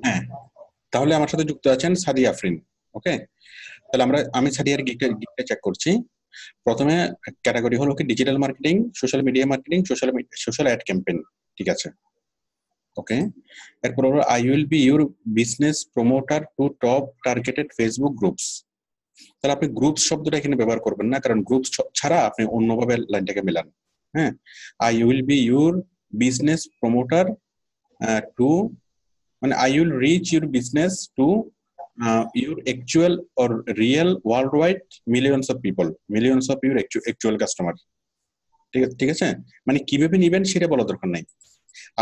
হ্যাঁ, তাহলে আমার সাথে যুক্ত আছেন সাদিয়া আফরিন। ওকে, তাহলে আমি সাদিয়ার গিগটা চেক করছি। প্রথমে ক্যাটাগরি হলো কি digital marketing, social media marketing, social ad campaign. ঠিক আছে, ওকে। এরপর হলো I will be your business promoter to top targeted Facebook groups. তাহলে আপনি গ্রুপস শব্দটা এখানে ব্যবহার করবেন না, কারণ গ্রুপস ছাড়া আপনি অন্যভাবে লাইনটাকে মেলান। হ্যাঁ, I will be your business promoter to, মানে I will reach your business to your actual or real worldwide millions of your actual customer। ঠিক আছে, মানে কিভাবে নিবেন সেটা বলা দরকার নাই।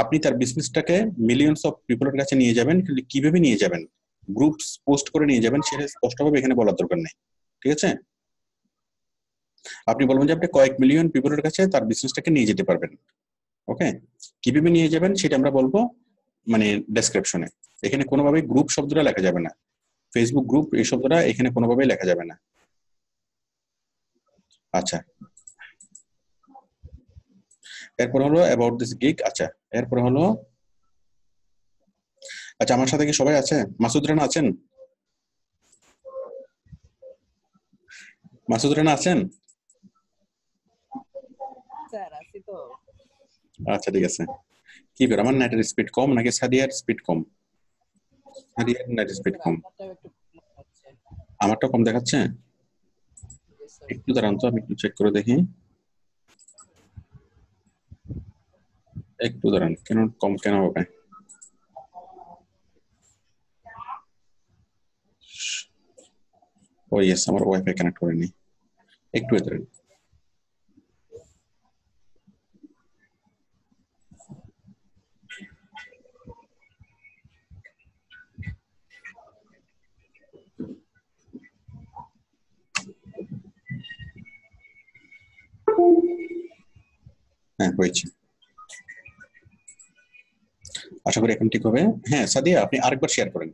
আপনি তার বিজনেসটাকে মিলিয়নস অফ পিপলের কাছে নিয়ে যাবেন, কিন্তু কিভাবে নিয়ে যাবেন, গ্রুপস পোস্ট করে নিয়ে যাবেন, সেটা স্পষ্টভাবে এখানে বলার দরকার নেই। ঠিক আছে, আপনি বলবেন যে আপনি কয়েক মিলিয়ন পিপলের কাছে তার বিজনেসটাকে নিয়ে যেতে পারবেন। ওকে, কিভাবে নিয়ে যাবেন সেটা আমরা বলবো মানে ডেসক্রিপশনে। এখানে কোনোভাবেই গ্রুপ শব্দটা লেখা যাবে না, ফেসবুক গ্রুপ এই শব্দটা এখানে কোনোভাবেই লেখা যাবে না। আচ্ছা, এরপর হলো অ্যাবাউট দিস গিগ। আচ্ছা, এরপর হলো, আচ্ছা আমার সাথে কি সবাই আছে? মাসুদ রানা আছেন? মাসুদ রানা আছেন? স্যার আছি তো। আচ্ছা ঠিক আছে। কি ব্যাপার, আমার নেটের স্পিড কম নাকি সাদিয়ার স্পিড কম? সাদিয়ার নেটের স্পিড কম, আমারটা কম দেখাচ্ছে। একটু দাঁড়ান তো, আমি একটু চেক করে দেখি। একটু দাঁড়ান, কেন কম কেন হবে? ও ইয়েস, আমার ওয়াইফাই কানেক্ট করেনি, একটু দাঁড়ান। হ্যাঁ হয়েছে, আশা করি এখন ঠিক হবে। হ্যাঁ সাদিয়া, আপনি আরেকবার শেয়ার করেন।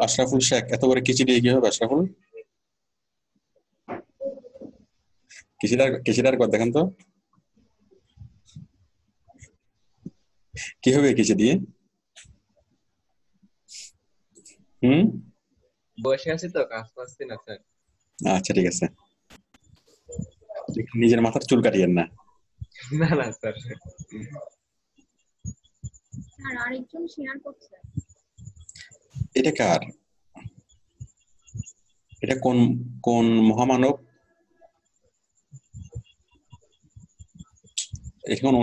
আশরাফুল শেখ, এত বড় কিচি দিয়ে কি হবে আশরাফুল? কিচিটার কর দেখেন তো কি হবে কিচি দিয়ে। বসে আছি তো, কাজ পাচ্ছি না স্যার। আচ্ছা ঠিক আছে, নিজের মাথার চুল কাটিয়েন না। না না স্যার। স্যার আরেকজন শেয়ার করছে। এটা কার? এটা কোন কোন মহামানব? এখন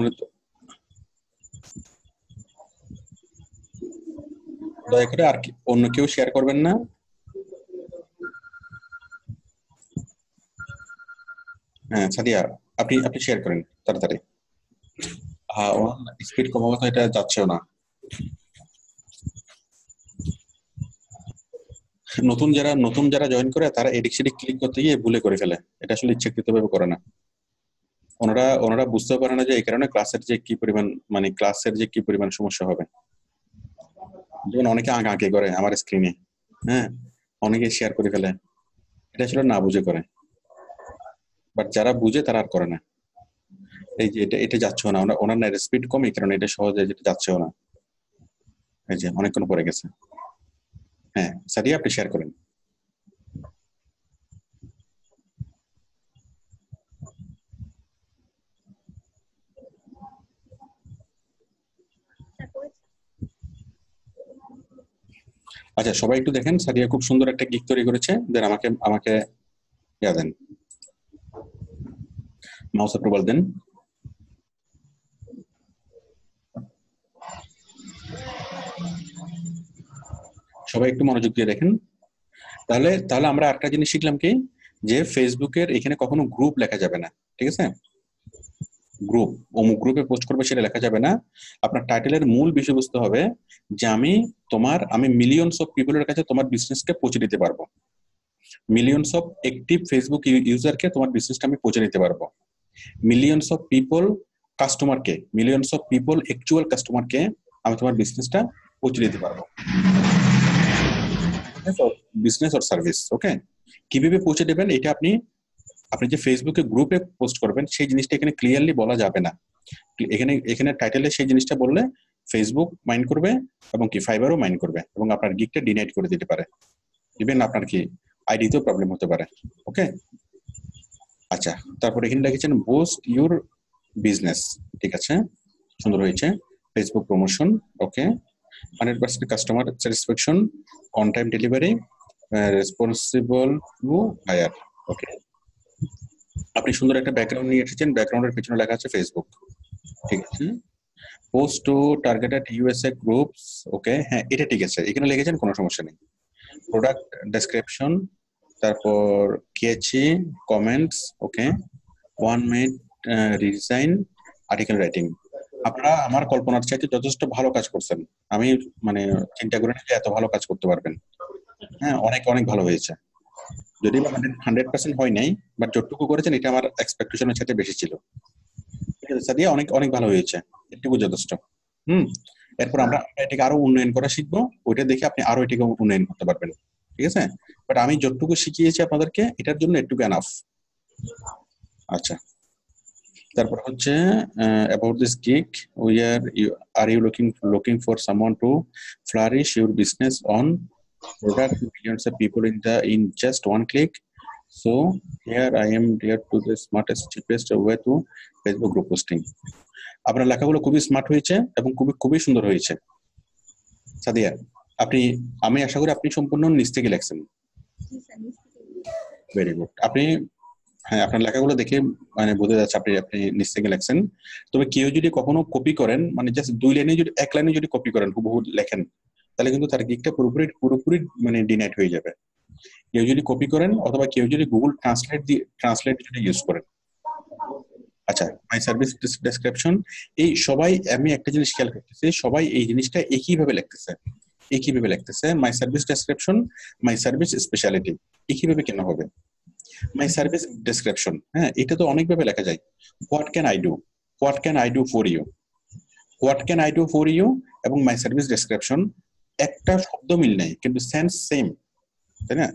দয়া করে আর অন্য কেউ শেয়ার করবেন না। হ্যাঁ সাদিয়া, আপনি শেয়ার করেন তাড়াতাড়ি। হ্যাঁ, স্পিড কমাবো তো এটা যাচ্ছেও না। নতুন যারা জয়েন করে তারা এদিক সেদিক ক্লিক করতে গিয়ে ভুলে করে ফেলে, এটা আসলে ইচ্ছাকৃতভাবে করে না। ওনারা বুঝতে পারে না যে এই কারণে ক্লাসের যে কি পরিমাণ সমস্যা হবে। যেমন অনেকে আগে করে আমার স্ক্রিনে, হ্যাঁ অনেকে শেয়ার করে ফেলে, এটা আসলে না বুঝে করে। বাট যারা বুঝে তারা আর করে না। এই যে এটা যাচ্ছেও না, ওনার নেট স্পিড কম, এই কারণে এটা সহজে যেটা যাচ্ছেও না। এই যে অনেকক্ষণ পরে গেছে। হ্যাঁ সাদিয়া, আপনি শেয়ার করেন। আচ্ছা সবাই একটু দেখেন, সাদিয়া খুব সুন্দর একটা গিগ তৈরি করেছে। দেন আমাকে ইয়া দেন, মাউস অ্যাপ্রুভাল দেন। সবাই একটু মনোযোগ দিয়ে দেখেন। তাহলে আমরা একটা জিনিস শিখলাম কি, যে ফেসবুকের এখানে কখনো গ্রুপ লেখা যাবে না। ঠিক আছে, গ্রুপ অমুক গ্রুপে পোস্ট করবে সেটা লেখা যাবে না। আপনার টাইটেলের মূল বিষয়বস্তু হবে যে আমি মিলিয়নস অফ পিপলের কাছে তোমার বিজনেসকে পৌঁছে দিতে পারবো, মিলিয়নস অফ অ্যাক্টিভ ফেসবুক ইউজারকে তোমার বিজনেসটা আমি পৌঁছে দিতে পারবো, মিলিয়নস অফ পিপল কাস্টমারকে, মিলিয়নস অফ পিপল অ্যাকচুয়াল কাস্টমারকে আমি তোমার বিজনেসটা পৌঁছে দিতে পারবো, বিজনেস অর সার্ভিস। ওকে, কিভাবে পৌঁছে দেবেন এটা আপনি আপনি যে ফেসবুকে গ্রুপে পোস্ট করবেন সেই জিনিসটা এখানে ক্লিয়ারলি বলা যাবে না। এখানে এখানে টাইটেলে সেই জিনিসটা বললে ফেসবুক মাইন্ড করবে এবং কি ফাইবারও মাইন্ড করবে এবং আপনার গিগটা ডিনাইট করে দিতে পারে, ইভেন আপনার কি আইডিতেও প্রবলেম হতে পারে। ওকে, আচ্ছা, তারপর এখানে লিখেছেন বুস্ট ইউর বিজনেস, ঠিক আছে, সুন্দর হয়েছে। Facebook promotion, okay. 100% customer satisfaction, on time delivery, responsible to hire, okay. আপনি সুন্দর একটা ব্যাকগ্রাউন্ড নিয়ে এসেছেন, ব্যাকগ্রাউন্ডের পিছনে লেখা আছে ফেসবুক, ঠিক আছে। Post to targeted USA groups, okay, হ্যাঁ এটা ঠিক আছে, এখানে লিখেছেন কোনো সমস্যা নেই। প্রোডাক্ট ডেসক্রিপশন, তারপর কেচি কমেন্টস, ওকে। 1 মিনিট রিডিজাইন, আর্টিকেল রাইটিং। আপনারা আমার কল্পনার চাইতে যথেষ্ট ভালো কাজ করছেন। আমি মানে চিন্তা করি না যে এত ভালো কাজ করতে পারবেন। হ্যাঁ, অনেক অনেক ভালো হয়েছে। যদি 100% হয় নাই, বাট যতটুকু করেছেন এটা আমার এক্সপেকটেশনের সাথে বেশি ছিল। ঠিক আছে, সাদিয়া অনেক অনেক ভালো হয়েছে, এটুকু যথেষ্ট। এরপর আমরা এটাকে আরো উন্নয়ন করা শিখবো, ওইটা দেখে আপনি আরো এটাকে উন্নয়ন করতে পারবেন, ঠিক আছে। বাট আমি যতটুকু শিখিয়েছি আপনাদেরকে এটার জন্য এটুকু এনাফ। আচ্ছা, তারপর হচ্ছে about this gig, are you looking for someone to flourish your business on product millions of people in just one click? So here I am here to the smartest cheapest way to Facebook group posting. আপনার লেখাগুলো খুবই smart হয়েছে এবং খুবই খুবই সুন্দর হয়েছে সাদিয়া। আমি আশা করি আপনি সম্পূর্ণ নিজ থেকে লেখছেন। Very good. আপনি হ্যাঁ, আপনার লেখাগুলো দেখে মানে বোঝা যাচ্ছে আপনি নিজ থেকে লেখছেন। তবে কেউ যদি কখনো কপি করেন, মানে জাস্ট 2 লাইনে যদি 1 লাইনে যদি কপি করেন হুবহু লেখেন, তাহলে কিন্তু তার গিগটা পুরোপুরি মানে ডিনাইট হয়ে যাবে। কেউ যদি কপি করেন অথবা কেউ যদি গুগল ট্রান্সলেট যদি ইউজ করেন। আচ্ছা, মাই সার্ভিস ডেসক্রিপশন, এই সবাই আমি একটা জিনিস খেয়াল করতেছি, সবাই এই জিনিসটা একইভাবে লিখতেছে। My service description, my service speciality একইভাবে কেন হবে? মাই সার্ভিস ডেসক্রিপশন, হ্যাঁ এটা তো অনেকভাবে লেখা যায়। What can I do for you এবং মাই সার্ভিস ডেসক্রিপশন একটা শব্দ মিল নেই কিন্তু সেন্স সেম, তাই না?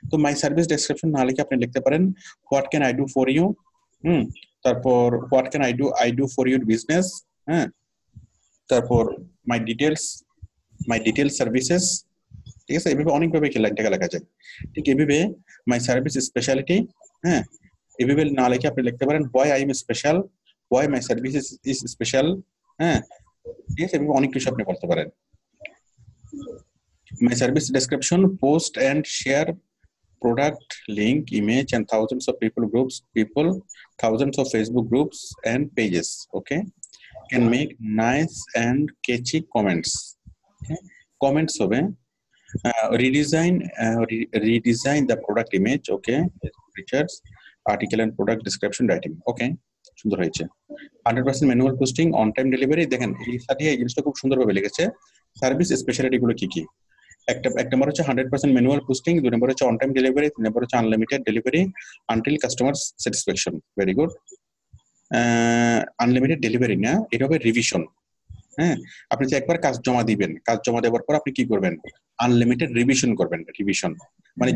তো মাই সার্ভিস ডেসক্রিপশন না লিখে আপনি লিখতে পারেন what can I do for you, তারপর what can I do for your business, হ্যাঁ, তারপর মাই ডিটেলস সার্ভিসেস, ঠিক আছে। এভাবে অনেকভাবে লাইনটাকে লেখা যায়। ঠিক এভাবে মাই সার্ভিস স্পেশালিটি, হ্যাঁ, এভাবে না লিখে আপনি লিখতে পারেন why I am special, why my service is special, হ্যাঁ, ঠিক আছে। এভাবে অনেক কিছু আপনি বলতে পারেন। My service description, post and share product link image and thousands of thousands of Facebook groups and pages, okay, can make nice and catchy comments, okay. Comments hobe redesign the product image, okay, features, article and product description writing, okay, সুন্দর হয়েছে। 100% manual posting, on time delivery. দেখেন এই সাথে এই জিনিসটা খুব সুন্দরভাবে লিখেছে। সার্ভিস স্পেশালিটি গুলো কি কি? এক নম্বর হচ্ছে 100% ম্যানুয়াল পোস্টিং, 2 নম্বর হচ্ছে অন টাইম ডেলিভারি, 3 নম্বর হচ্ছে unlimited delivery until customer satisfaction. Very good. Unlimited delivery না, এটা হবে রিভিশন, হ্যাঁ। আপনি যে একবার কাজ জমা দিবেন, কাজ জমা দেওয়ার পর আপনি কি করবেন? আনলিমিটেড রিভিশন করবেন। রিভিশন মানে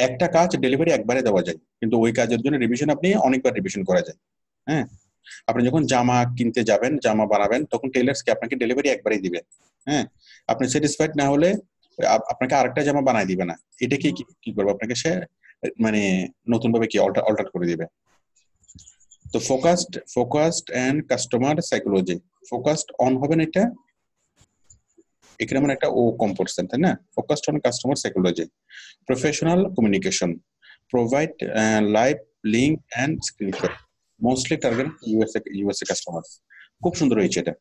একটা কাজ ডেলিভারি একবারে দেওয়া যায়, কিন্তু ওই কাজের জন্য রিভিশন আপনি অনেকবার রিভিশন করা যায়, হ্যাঁ। আপনি যখন জামা কিনতে যাবেন, জামা বানাবেন, তখন টেলার্সকে আপনাকে ডেলিভারি একবারই দিবে, হ্যাঁ। আপনি স্যাটিসফাইড না হলে আপনাকে আরেকটা জামা বানাই দিবে না, এটাকে কি করবে? আপনাকে সে মানে নতুন ভাবে কি অল্টার করে দিবে। তো focused and customer psychology, focused on হবে না, এটা এখানে মানে একটা ও কম পড়ছেন, তাই না? Focused on customer psychology, professional communication, provide live link and screenshot, mostly target USA customers. খুব সুন্দর হয়েছে এটা।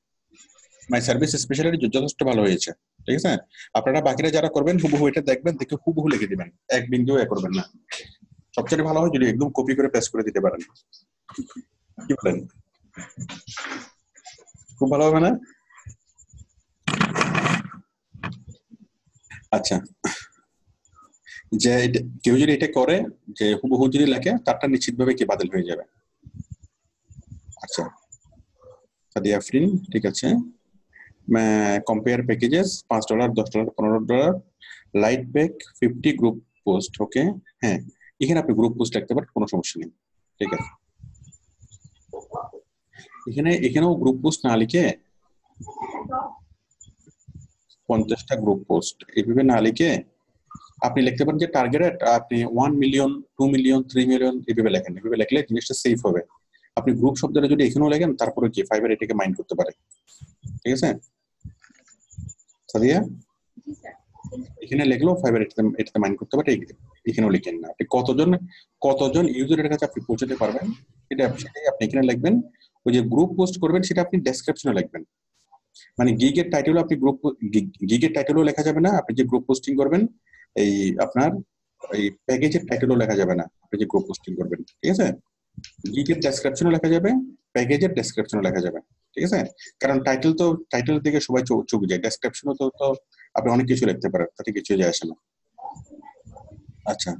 মাই সার্ভিস স্পেশালিটি যথেষ্ট ভালো হয়েছে, ঠিক আছে। আপনারা বাকিরা যারা করবেন হুবহু এটা দেখবেন, দেখে হুবহু লিখে দিবেন, এক বিন্দু করবেন না। সবচেয়ে ভালো হয় যদি একদম কপি করে পেস্ট করে দিতে পারেন, কি বলেন? খুব ভালো হবে না? আচ্ছা, যে কেউ যদি এটা করে, যে হুবহু যদি লেখে, তারটা নিশ্চিতভাবে কি বাতিল হয়ে যাবে। আচ্ছা, সাদিয়া আফরিন, ঠিক আছে। Compare packages $5, $10, $15, light back 50 group post, okay. হ্যাঁ, এখানে আপনি গ্রুপ পোস্ট লিখতে পারেন, কোনো সমস্যা নেই, ঠিক আছে। এখানেও গ্রুপ পোস্ট না লিখে 50টা গ্রুপ পোস্ট এইভাবে না লিখে আপনি লিখতে পারেন যে টার্গেট আপনি 1 মিলিয়ন, 2 মিলিয়ন, 3 মিলিয়ন এইভাবে লেখেন। এইভাবে লিখলে জিনিসটা সেফ হবে। আপনি গ্রুপ শব্দটা যদি এখানেও লেখেন, তারপরে কি ফাইবার এটাকে মাইন্ড করতে পারে, ঠিক আছে সাদিয়া? জি স্যার। এখানে লিখলেও ফাইবার এটাতে মাইন্ড করতে পারে। এখানেও লিখেন না। আপনি কতজন ইউজারের কাছে আপনি পৌঁছাতে পারবেন সেটাই আপনি এখানে লিখবেন। ওই যে গ্রুপ পোস্ট করবেন সেটা আপনি ডেসক্রিপশনে লিখবেন। মানে গিগের টাইটেলও আপনি গিগের টাইটেলও লেখা যাবে না। আপনি যে গ্রুপ পোস্টিং করবেন এই আপনার এই প্যাকেজের টাইটেলও লেখা যাবে না আপনি যে গ্রুপ পোস্টিং করবেন, ঠিক আছে। গিগের ডেসক্রিপশনও লেখা যাবে, প্যাকেজের ডেসক্রিপশনও লেখা যাবে, ঠিক আছে। কারণ টাইটেল দিকে সবাই চোখ যায়, ডেসক্রিপশনও তো আপনি অনেক কিছু লিখতে পারেন, তাতে কিছু যায় আসে না। আচ্ছা,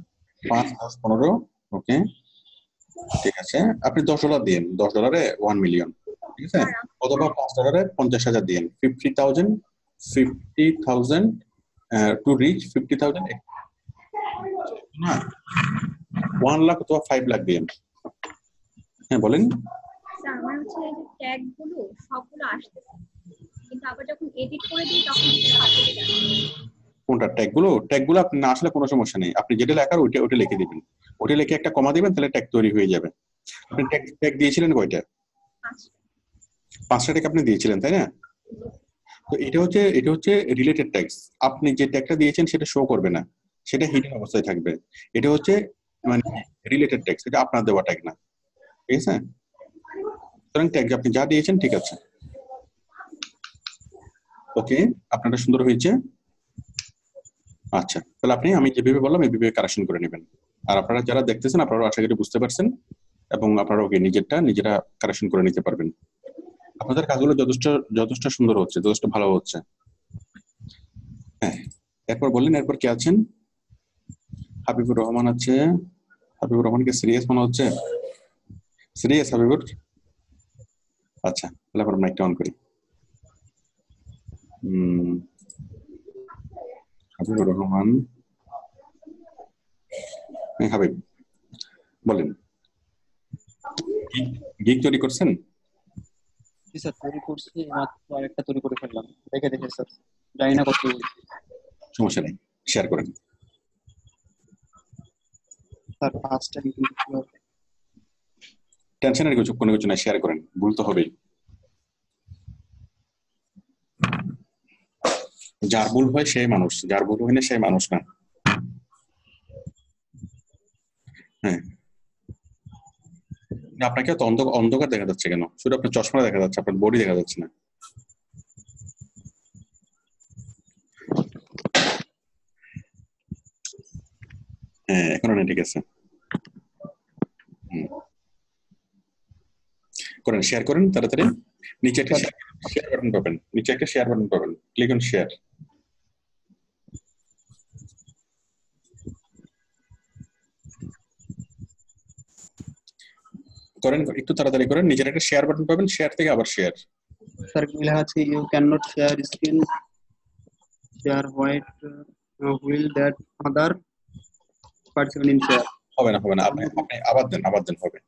5, 10, 15, ওকে, ঠিক আছে। আপনি $10 দিন, $10 1 মিলিয়ন, ঠিক আছে। অথবা $5 50,000 দিন, 50,000 টু রিচ 50,000 না, 1 লাখ অথবা 5 লাখ দিন। হ্যাঁ বলেন। স্যার আমার হচ্ছে এই যে ট্যাগ গুলো সবগুলো আসতেছে, কিন্তু আবার যখন এডিট করে দিই তখন সেটা পাল্টে যায়। কোনটা? ট্যাগগুলো আপনি না আসলে কোনো সমস্যা নেই। আপনি যেটা লেখার ওইটা লিখে দিবেন। ওটা লিখে একটা কমা দিবেন, তাহলে ট্যাগ তৈরি হয়ে যাবে। আপনি ট্যাগ দিয়েছিলেন কয়টা? আচ্ছা। 5টা ট্যাগ আপনি দিয়েছিলেন, তাই না? তো এটা হচ্ছে রিলেটেড ট্যাগস। আপনি যে ট্যাগটা দিয়েছেন সেটা শো করবে না, সেটা হিডেন অবস্থায় থাকবে। এটা হচ্ছে মানে রিলেটেড ট্যাগস, এটা আপনার দেওয়া ট্যাগ না, ঠিক আছে। সুতরাং ট্যাগ আপনি যা দিয়েছেন ঠিক আছে, ওকে। আপনারটা সুন্দর হয়েছে। আচ্ছা, তাহলে আমি যেভাবে বললাম এইভাবে কারেকশন করে নেবেন। আর আপনারা যারা দেখতেছেন আপনারা আশা করি বুঝতে পারছেন, এবং আপনারা ওকে নিজেরা কারেকশন করে নিতে পারবেন। আপনাদের কাজগুলো যথেষ্ট সুন্দর হচ্ছে, যথেষ্ট ভালো হচ্ছে। হ্যাঁ, এরপর বললেন, এরপর কে আছেন? হাবিবুর রহমান আছে। হাবিবুর রহমানকে সিরিয়াস মনে হচ্ছে? সিরিয়াস হাবিবুর? আচ্ছা, তাহলে আমরা মাইকটা অন করি। হাবিবুর রহমান, হাবিব বলেন, গিগ তৈরি করছেন? জি স্যার, তৈরি করছি, মাত্র আরেকটা তৈরি করে ফেললাম। দেখে স্যার, জানি না কত সমস্যা নেই, শেয়ার করেন। স্যার, 5টা কিন্তু টেনশনের কোনো কিছু না, শেয়ার করেন, ভুল তো হবেই। যার ভুল হয় সেই মানুষ, যার ভুল হয় না সেই মানুষ না। হ্যাঁ, আপনাকে তো অন্ধকার দেখা যাচ্ছে কেন? শুধু আপনার চশমা দেখা যাচ্ছে, আপনার বডি দেখা যাচ্ছে না। হ্যাঁ, এখনো না, ঠিক আছে। করেন, শেয়ার করেন তাড়াতাড়ি। নিচে একটা শেয়ার বাটন পাবেন, ক্লিক অন শেয়ার। করেন, একটু তাড়াতাড়ি করেন। নিচের একটা শেয়ার বাটন পাবেন, শেয়ার থেকে আবার শেয়ার। স্যার লেখা আছে you can not share screen share white wheel that other participant in share. হবে না, আপনি আবার দেন হবে।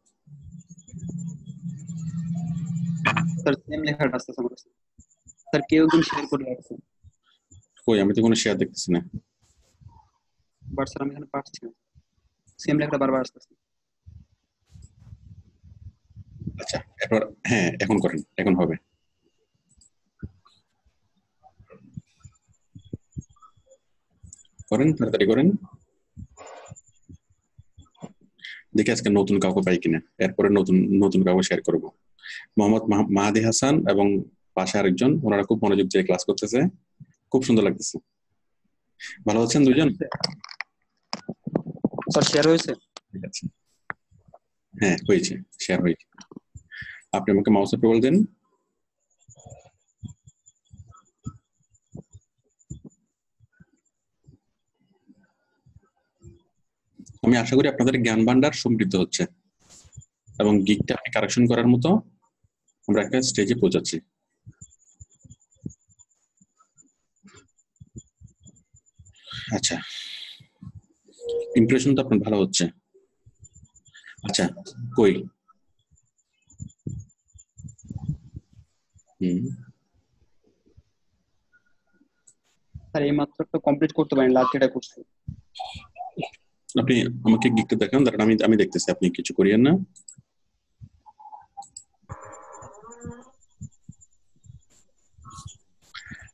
স্যার সেম লেখাটা আসছে আমার কাছে। স্যার কেউ একজন শেয়ার করে রাখছে, কই, আমি তো কোনো শেয়ার দেখতেছি না। বাট স্যার আমি এখানে পাচ্ছি না, সেম লেখাটা বারবার আসতেছে। আচ্ছা, এরপর হ্যাঁ, এখন করেন, এখন হবে। করেন, তাড়াতাড়ি করেন। দেখি আজকে নতুন কাউকে পাই কিনা, এরপরে নতুন কাউকে শেয়ার করবো। মোহাম্মদ মাহাদি হাসান এবং পাশে আরেকজন, ওনারা খুব মনোযোগ দিয়ে ক্লাস করতেছে, খুব সুন্দর লাগতেছে। ভালো আছেন দুজন? স্যার শেয়ার হয়েছে? ঠিক আছে, হ্যাঁ হয়েছে, শেয়ার হয়েছে। আপনি আমাকে মাউস অ্যাপ্রুভাল দেন। আমি আশা করি আপনাদের জ্ঞান ভান্ডার সমৃদ্ধ হচ্ছে এবং গিগটা আপনি কারেকশন করার মতো আমরা একটা স্টেজে পৌঁছাচ্ছি। আচ্ছা, ইমপ্রেশন তো আপনার ভালো হচ্ছে। আচ্ছা, কই স্যার এই মাত্র তো কমপ্লিট করতে পারেন, লাস্ট এটা করছি। আপনি আমাকে গিকটা দেখান, দাঁড়ান আমি আমি দেখতেছি, আপনি কিছু করিয়েন না।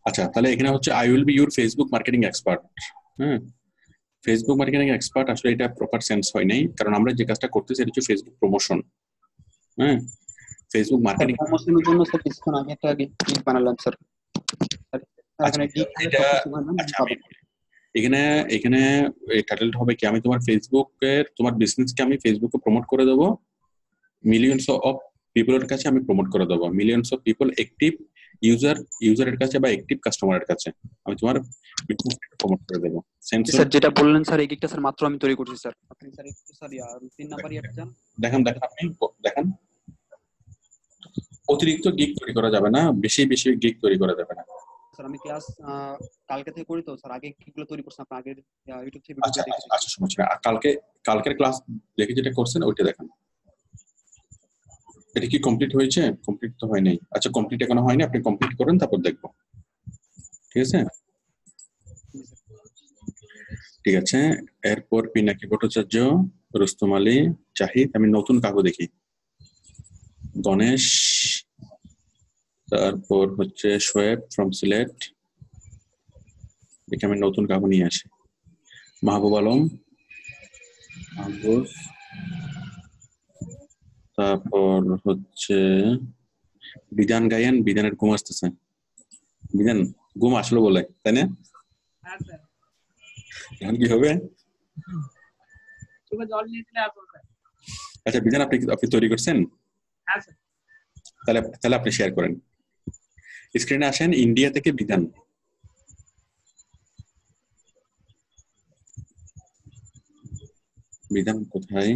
আচ্ছা, তাহলে এখানে হচ্ছে I will be your Facebook marketing expert. হ্যাঁ, ফেসবুক মার্কেটিং এক্সপার্ট আসলে এটা প্রপার সেন্স হয় নাই, কারণ আমরা যে কাজটা করতেছি এটা হচ্ছে ফেসবুক প্রমোশন। হ্যাঁ, ফেসবুক মার্কেটিং। প্রমোশনের জন্য স্যার কিছুক্ষণ আগে একটা গিগ বানালাম স্যার। আচ্ছা, এটা আচ্ছা আমি এখানে এখানে এই টাইটেলটা হবে কি, আমি তোমার ফেসবুকের তোমার বিজনেসকে আমি ফেসবুকে প্রমোট করে দেবো, মিলিয়নস অফ পিপলের কাছে আমি প্রমোট করে দেবো, মিলিয়নস অফ পিপল অ্যাক্টিভ ইউজারের কাছে বা অ্যাক্টিভ কাস্টমারের কাছে আমি তোমার বিজনেসকে প্রমোট করে দেবো। স্যার যেটা বললেন স্যার এই গিগটা স্যার মাত্র আমি তৈরি করছি স্যার। আপনি স্যার একটু স্যার 3 নাম্বার ইয়াটা যান। দেখেন দেখেন আপনি দেখেন, অতিরিক্ত গিগ তৈরি করা যাবে না, বেশি বেশি গিগ তৈরি করা যাবে না। স্যার আমি ক্লাস কালকে থেকে করি তো স্যার, আগে কিগুলো তৈরি করছেন আপনি আগের ইউটিউব থেকে আচ্ছা ভিডিও দেখে। আচ্ছা, সমস্যা নেই। কালকের ক্লাস দেখে যেটা করছেন ওইটা দেখেন। এটা কি কমপ্লিট হয়েছে? কমপ্লিট তো হয় নাই। আচ্ছা, কমপ্লিট এখনো হয়নি, আপনি কমপ্লিট করেন তারপর দেখবো, ঠিক আছে? ঠিক আছে, এরপর পিনাকি ভট্টাচার্য, রুস্তম আলী, জাহিদ। আমি নতুন কাগজ দেখি, গণেশ, তারপর হচ্ছে শোয়েব ফ্রম সিলেট, দেখে আমি নতুন কাগজ নিয়ে আসি। মাহবুব আলম, মাহবুব, তারপর হচ্ছে বিধান গায়েন। বিধানের ঘুম আসতেছে, বিধান ঘুম আসলো বলে, তাই না? এখন কি হবে? আচ্ছা বিধান, আপনি আপনি তৈরি করছেন? তাহলে তাহলে আপনি শেয়ার করেন, স্ক্রিনে আসেন। ইন্ডিয়া থেকে বিধান। বিধান কোথায়?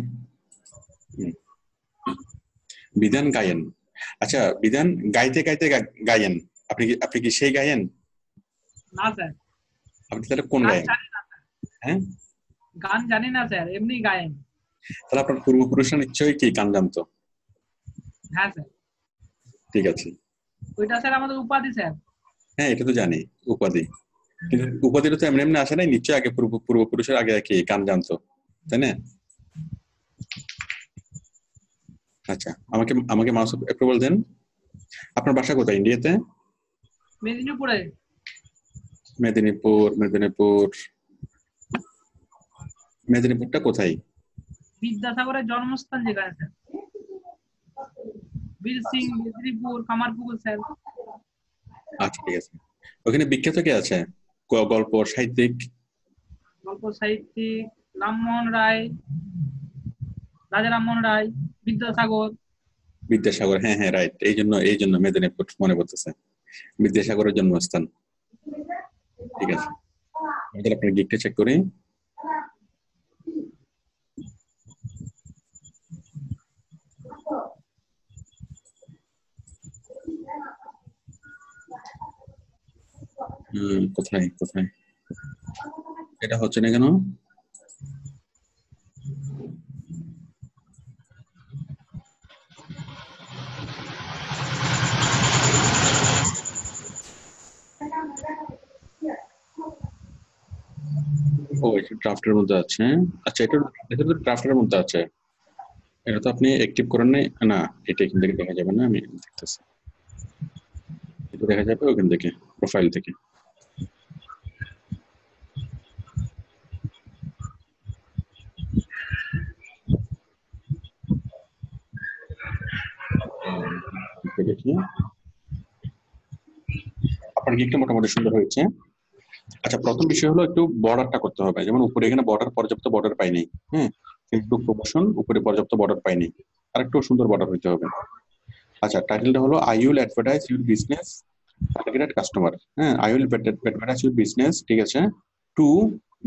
বিধান গায়েন। আচ্ছা বিধান, গাইতে গাইতে গায়েন। আপনি কি সেই গায়েন? না স্যার। আপনি তাহলে কোন গায়েন? হ্যাঁ, গান জানি না স্যার, এমনি গায়েন। তাহলে আপনার পূর্বপুরুষরা নিশ্চয়ই কি গান জানতো? হ্যাঁ স্যার। ঠিক আছে, ওইটা স্যার আমাদের উপাধি স্যার। হ্যাঁ এটা তো জানি উপাধি, কিন্তু উপাধিটা তো এমনি এমনি আসে নাই, নিশ্চয়ই আগে পূর্বপুরুষের আগে কি গান জানতো, তাই না? আচ্ছা, আমাকে আমাকে মাউস অ্যাপ্রুভাল দেন। আপনার বাসা কোথায় ইন্ডিয়াতে? মেদিনীপুরে। মেদিনীপুর। মেদিনীপুরটা কোথায়? বিদ্যাসাগরের জন্মস্থান যেখানে স্যার, বীর সিং, মেদিনীপুর, কামারপুকুর স্যার। আচ্ছা ঠিক আছে, ওখানে বিখ্যাত কে আছে গল্প সাহিত্যিক? গল্প সাহিত্যিক রামমোহন রায়, রাজা রামমোহন রায়, বিদ্যাসাগর। বিদ্যাসাগর, হ্যাঁ হ্যাঁ রাইট, এই জন্য মেদিনীপুর মনে পড়তেছে, বিদ্যাসাগরের জন্মস্থান। ঠিক আছে, আমি তাহলে আপনার গিকটা চেক করি। কোথায় কোথায় এটা হচ্ছে না কেন? ও এটা ড্রাফটের মধ্যে আছে। আচ্ছা, এটা তো ড্রাফটের মধ্যে আছে, এটা তো আপনি অ্যাক্টিভ করেন নাই না? এটা এখান থেকে দেখা যাবে না, আমি দেখতেছি। এটা দেখা যাবে ওখান থেকে, প্রোফাইল থেকে। দেখি আপনার গিকটা মোটামুটি সুন্দর হয়েছে। আচ্ছা, প্রথম বিষয় হলো একটু বর্ডারটা করতে হবে, যেমন উপরে এখানে পর্যাপ্ত বর্ডার পাইনি। হ্যাঁ, ফেসবুক প্রমোশন উপরে পর্যাপ্ত বর্ডার পাইনি, আর একটু সুন্দর বর্ডার হইতে হবে। আচ্ছা, টাইটেলটা হলো I will advertise your business targeted customer. হ্যাঁ, I will advertise your business, ঠিক আছে, two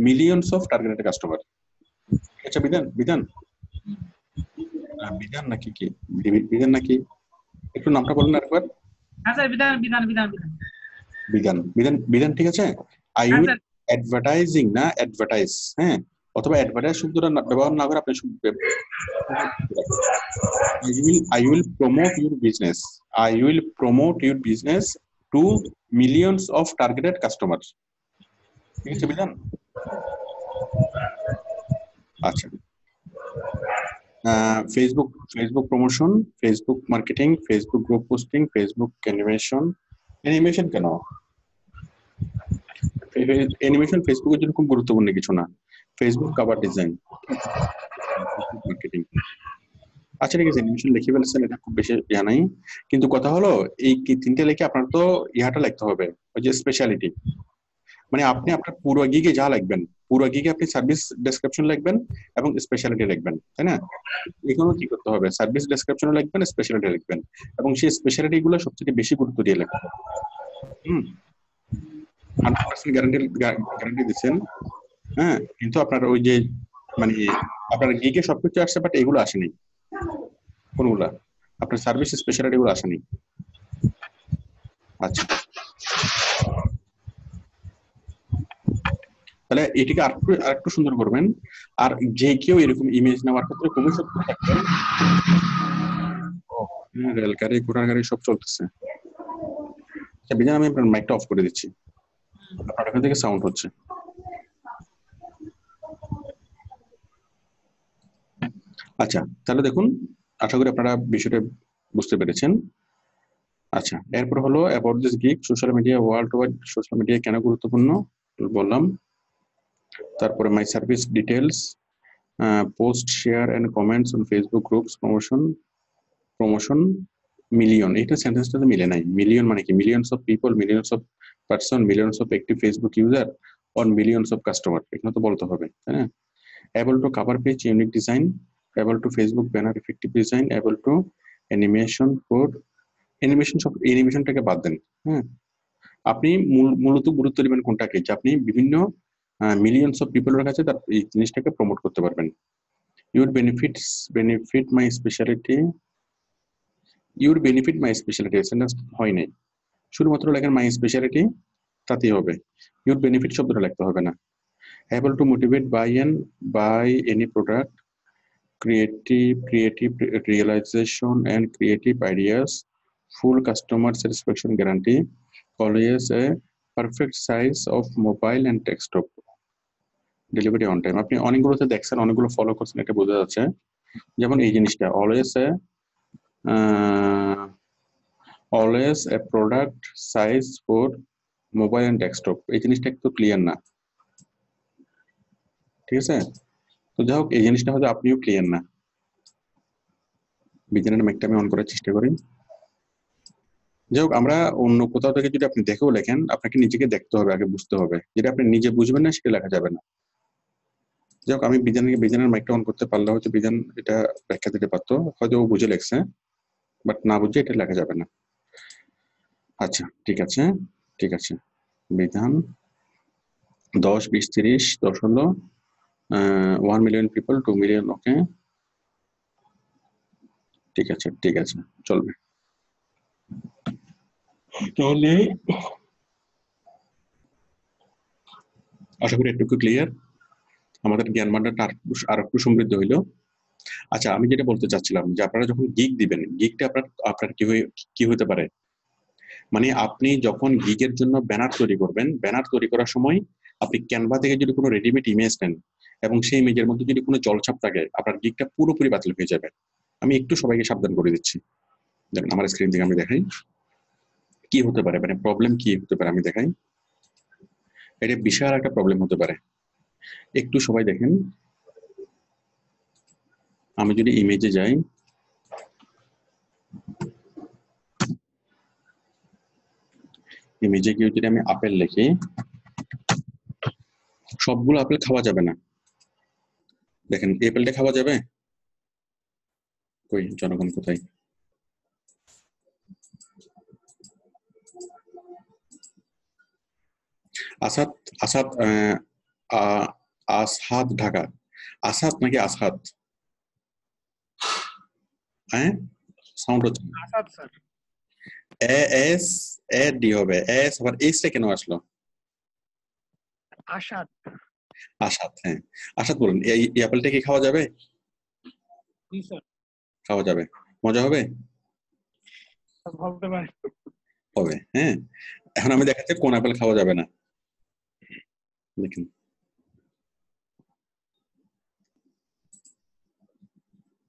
millions of targeted customer. আচ্ছা বিধান, বিধান নাকি কি? বিধান নাকি? একটু নামটা বলুন আরেকবার। হ্যাঁ স্যার, বিধান বিধান বিধান বিধান বিধান, ঠিক আছে। আই উইল অ্যাডভার্টাইজিং না অ্যাডভার্টাইজ, হ্যাঁ, অথবা অ্যাডভার্টাইজ শব্দটা ব্যবহার না করে আপনি I will promote your business. I will promote your business to millions of targeted customers. ঠিক আছে বিধান? আচ্ছা, Facebook promotion, Facebook marketing, Facebook group posting, Facebook animation কেন? অ্যানিমেশন ফেসবুকের জন্য খুব গুরুত্বপূর্ণ কিছু না। Facebook cover design, marketing. আচ্ছা ঠিক আছে, অ্যানিমেশন লিখে ফেলেছেন, এটা খুব বেশি নাই, কিন্তু কথা হলো এই তিনটে লিখে আপনার তো ইহাটা লিখতে হবে, ওই যে স্পেশালিটি। মানে আপনি আপনার পুরো গিগে যা লিখবেন, পুরো গিগে আপনি সার্ভিস ডেসক্রিপশন লিখবেন এবং স্পেশালিটি লিখবেন, তাই না? এখানে কি করতে হবে, সার্ভিস ডেসক্রিপশন লিখবেন, স্পেশালিটি লিখবেন, এবং সেই স্পেশালিটি গুলো সবচেয়ে বেশি গুরুত্ব দিয়ে লিখবেন। 100% গ্যারান্টি দিচ্ছেন, হ্যাঁ, কিন্তু আপনার ওই যে মানে আপনার গিগে সবকিছু আসছে, বাট এগুলো আসেনি। কোনগুলা? আপনার সার্ভিস স্পেশালিটি গুলো আসেনি। আচ্ছা, তাহলে এটিকে আরেকটু সুন্দর করবেন। আর যে কেউ এরকম ইমেজ নেওয়ার ক্ষেত্রে খুবই সতর্ক থাকবেন। রেলগাড়ি, ঘোড়ার গাড়ি সব চলতেছে। আচ্ছা বিজান, আমি আপনার মাইকটা অফ করে দিচ্ছি, আপনার এখান থেকে সাউন্ড হচ্ছে। আচ্ছা, তাহলে দেখুন, আশা করি আপনারা বিষয়টা বুঝতে পেরেছেন। আচ্ছা, এরপর হলো about this gig, social media, world wide social media কেন গুরুত্বপূর্ণ বললাম। তারপরে my service details, post, share and comments on Facebook groups, promotion million. এটা সেন্টেন্সটাতে মিলে নাই। মিলিয়ন মানে কি? Millions of people, millions of person, millions of active Facebook user on millions of customer, এখানে তো বলতে হবে, তাই না? Able to cover page unique design, able to Facebook banner effective design, able to animation for অ্যানিমেশনটাকে বাদ দেন। হ্যাঁ, আপনি মূলত গুরুত্ব দিবেন কোনটাকে, যে আপনি বিভিন্ন মিলিয়নস অফ পিপলের কাছে তার এই জিনিসটাকে প্রমোট করতে পারবেন। Your benefit my speciality, your benefit my speciality sentence হয় নাই, শুধুমাত্র লেখেন মাই স্পেশালিটি, তাতেই হবে। ইউর বেনিফিট শব্দটা লিখতে হবে না। Able to motivate buy any product, creative realization and creative ideas, full customer satisfaction guarantee, always a perfect size of mobile and desktop, delivery on time। আপনি অনেকগুলোতে দেখছেন, অনেকগুলো ফলো করছেন, এটা বোঝা যাচ্ছে। যেমন এই জিনিসটা always a product size for mobile and desktop, এই জিনিসটা একটু ক্লিয়ার না, ঠিক আছে? তো যাই হোক, এই জিনিসটা হয়তো আপনিও ক্লিয়ার না। বিজ্ঞানের মাইকটা আমি অন করার চেষ্টা করি। যাই হোক, আমরা অন্য কোথাও থেকে যদি আপনি দেখেও লেখেন, আপনাকে নিজেকে দেখতে হবে, আগে বুঝতে হবে। যেটা আপনি নিজে বুঝবেন না সেটা লেখা যাবে না। যাই হোক, আমি বিজ্ঞানের মাইকটা অন করতে পারলে হয়তো বিজ্ঞান এটা ব্যাখ্যা দিতে পারতো, হয়তো ও বুঝে লেখছে, বাট না বুঝে এটা লেখা যাবে না। আচ্ছা ঠিক আছে, ঠিক আছে। বিধান 10, 20, 30, 10 হলো 1 মিলিয়ন পিপল, 2 মিলিয়ন, ওকে, ঠিক আছে, ঠিক আছে, চলবে। তাহলে আশা করি একটু ক্লিয়ার, আমাদের জ্ঞান ভান্ডারটা আর একটু সমৃদ্ধ হইলো। আচ্ছা, আমি যেটা বলতে চাচ্ছিলাম, যে আপনারা যখন গিগ দিবেন, গিগটা আপনার কি হতে পারে, মানে আপনি যখন গিগের জন্য ব্যানার তৈরি করবেন, ব্যানার তৈরি করার সময় আপনি ক্যানভা থেকে যদি কোনো রেডিমেড ইমেজ নেন এবং সেই ইমেজের মধ্যে যদি কোনো জলছাপ থাকে, আপনার গিগটা পুরোপুরি বাতিল হয়ে যাবে। আমি একটু সবাইকে সাবধান করে দিচ্ছি। দেখেন আমার স্ক্রিন থেকে আমি দেখাই কি হতে পারে, মানে প্রবলেম কি হতে পারে আমি দেখাই। এটা বিশাল একটা প্রবলেম হতে পারে। একটু সবাই দেখেন, আমি যদি ইমেজে যাই, ইমেজে গিয়ে যদি আমি আপেল লিখি, সবগুলো আপেল খাওয়া যাবে না। দেখেন এই আপেলটা খাওয়া যাবে? কই জনগণ কোথায়? আসাদ, আসাদ, আসহাদ ঢাকা, আসাদ নাকি আসহাদ? হ্যাঁ, সাউন্ড হচ্ছে Asad sir. S A D হবে, এস আবার এস টা কেন আসলো? আসাদ। আসাদ, হ্যাঁ। আসাদ বলুন, এই আপেলটা কি খাওয়া যাবে? জি স্যার, খাওয়া যাবে। মজা হবে? বলতে পারি। হবে, হ্যাঁ। এখন আমি দেখাচ্ছি কোন আপেল খাওয়া যাবে না। দেখেন,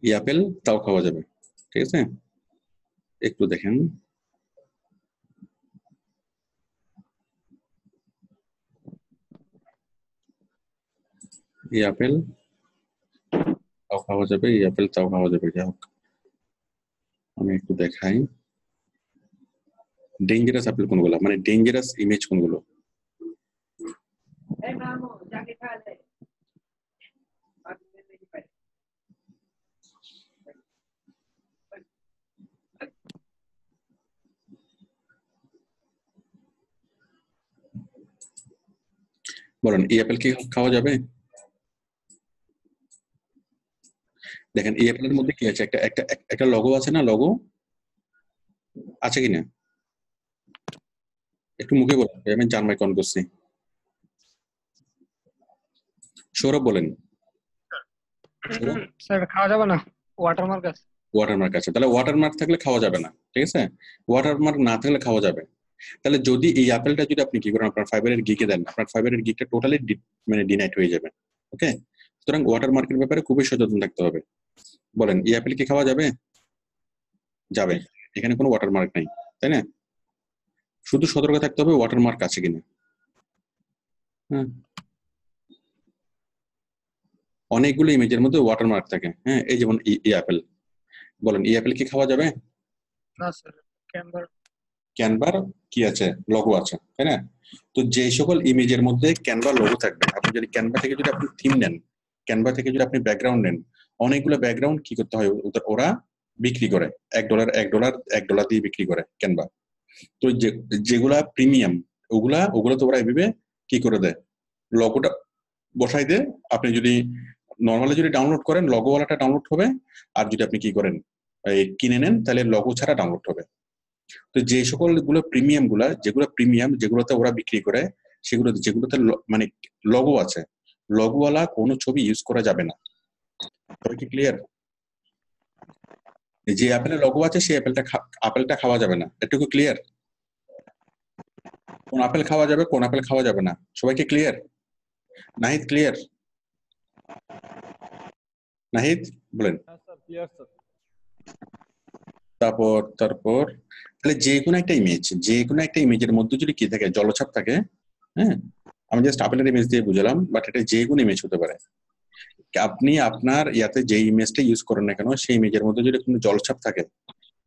এই আপেল তাও খাওয়া যাবে, ঠিক আছে? একটু দেখেন, এই আপেল তাও খাওয়া যাবে, এই আপেল তাও খাওয়া যাবে। যাই হোক, আমি একটু দেখাই ডেঞ্জারাস আপেল কোনগুলো, মানে ডেঞ্জারাস ইমেজ কোনগুলো। বলেন, এই আপেল কি খাওয়া যাবে? দেখেন, এই আপেলের মধ্যে কি আছে? একটা একটা একটা লগো আছে না? লগো আছে কিনা? একটু মুখে বলুন, আমি জান মাইক অন করছি। সৌরভ বলেন। সৌরভ, স্যার খাওয়া যাবে না, ওয়াটারমার্ক আছে। ওয়াটারমার্ক আছে, তাহলে ওয়াটারমার্ক থাকলে খাওয়া যাবে না, ঠিক আছে? ওয়াটারমার্ক না থাকলে খাওয়া যাবে। তাহলে যদি এই আপেলটা যদি আপনি কি করেন, আপনার ফাইবারের গিকে দেন, আপনার ফাইবারের গিকটা টোটালি মানে ডিনাইট হয়ে যাবে। ওকে, সুতরাং ওয়াটারমার্কের ব্যাপারে খুবই সচেতন থাকতে হবে। বলেন, এই আপেল কি খাওয়া যাবে? যাবে, এখানে কোনো ওয়াটারমার্ক নাই, তাই না? শুধু সতর্ক থাকতে হবে ওয়াটারমার্ক আছে কিনা। হ্যাঁ, অনেকগুলো ইমেজের মধ্যে ওয়াটারমার্ক থাকে, হ্যাঁ। এই যেমন এই আপেল, বলেন, এই আপেল কি খাওয়া যাবে? না স্যার, ক্যাম্বার। ক্যানভার কি আছে? লগো আছে, তাই না? তো যে সকল ইমেজের মধ্যে ক্যানভা লগো থাকবে, আপনি যদি ক্যানভা থেকে যদি আপনি থিম নেন, ক্যানভা থেকে যদি আপনি ব্যাকগ্রাউন্ড নেন, অনেকগুলো ব্যাকগ্রাউন্ড কি করতে হয়, ওরা বিক্রি করে $1 দিয়ে বিক্রি করে ক্যানভা। তো যেগুলা প্রিমিয়াম, ওগুলা তো ওরা এভাবে কি করে দেয়, লগোটা বসাই দেয়। আপনি যদি নর্মালি যদি ডাউনলোড করেন, লগোওয়ালাটা ডাউনলোড হবে, আর যদি আপনি কি করেন কিনে নেন, তাহলে লগো ছাড়া ডাউনলোড হবে। তো যে সকল গুলো প্রিমিয়াম যেগুলোতে ওরা বিক্রি করে, যেগুলোতে মানে লগো আছে, লগোওয়ালা কোনো ছবি ইউজ করা যাবে না। তবে কি ক্লিয়ার? যে অ্যাপেলের লগো আছে সেই আপেলটা খাওয়া যাবে না, এটুকু ক্লিয়ার? কোন আপেল খাওয়া যাবে, কোন আপেল খাওয়া যাবে না, সবাইকে ক্লিয়ার? নাহিদ ক্লিয়ার? নাহিদ বলেন। তারপর তাহলে যে কোনো একটা ইমেজের মধ্যে যদি কি থাকে, জলছাপ থাকে, হ্যাঁ। আমি জাস্ট আপেলের ইমেজ দিয়ে বুঝলাম, বাট এটা যে কোনো ইমেজ হতে পারে। আপনি আপনার ইয়াতে যে ইমেজটা ইউজ করেন না কেন, সেই ইমেজের মধ্যে যদি কোনো জলছাপ থাকে,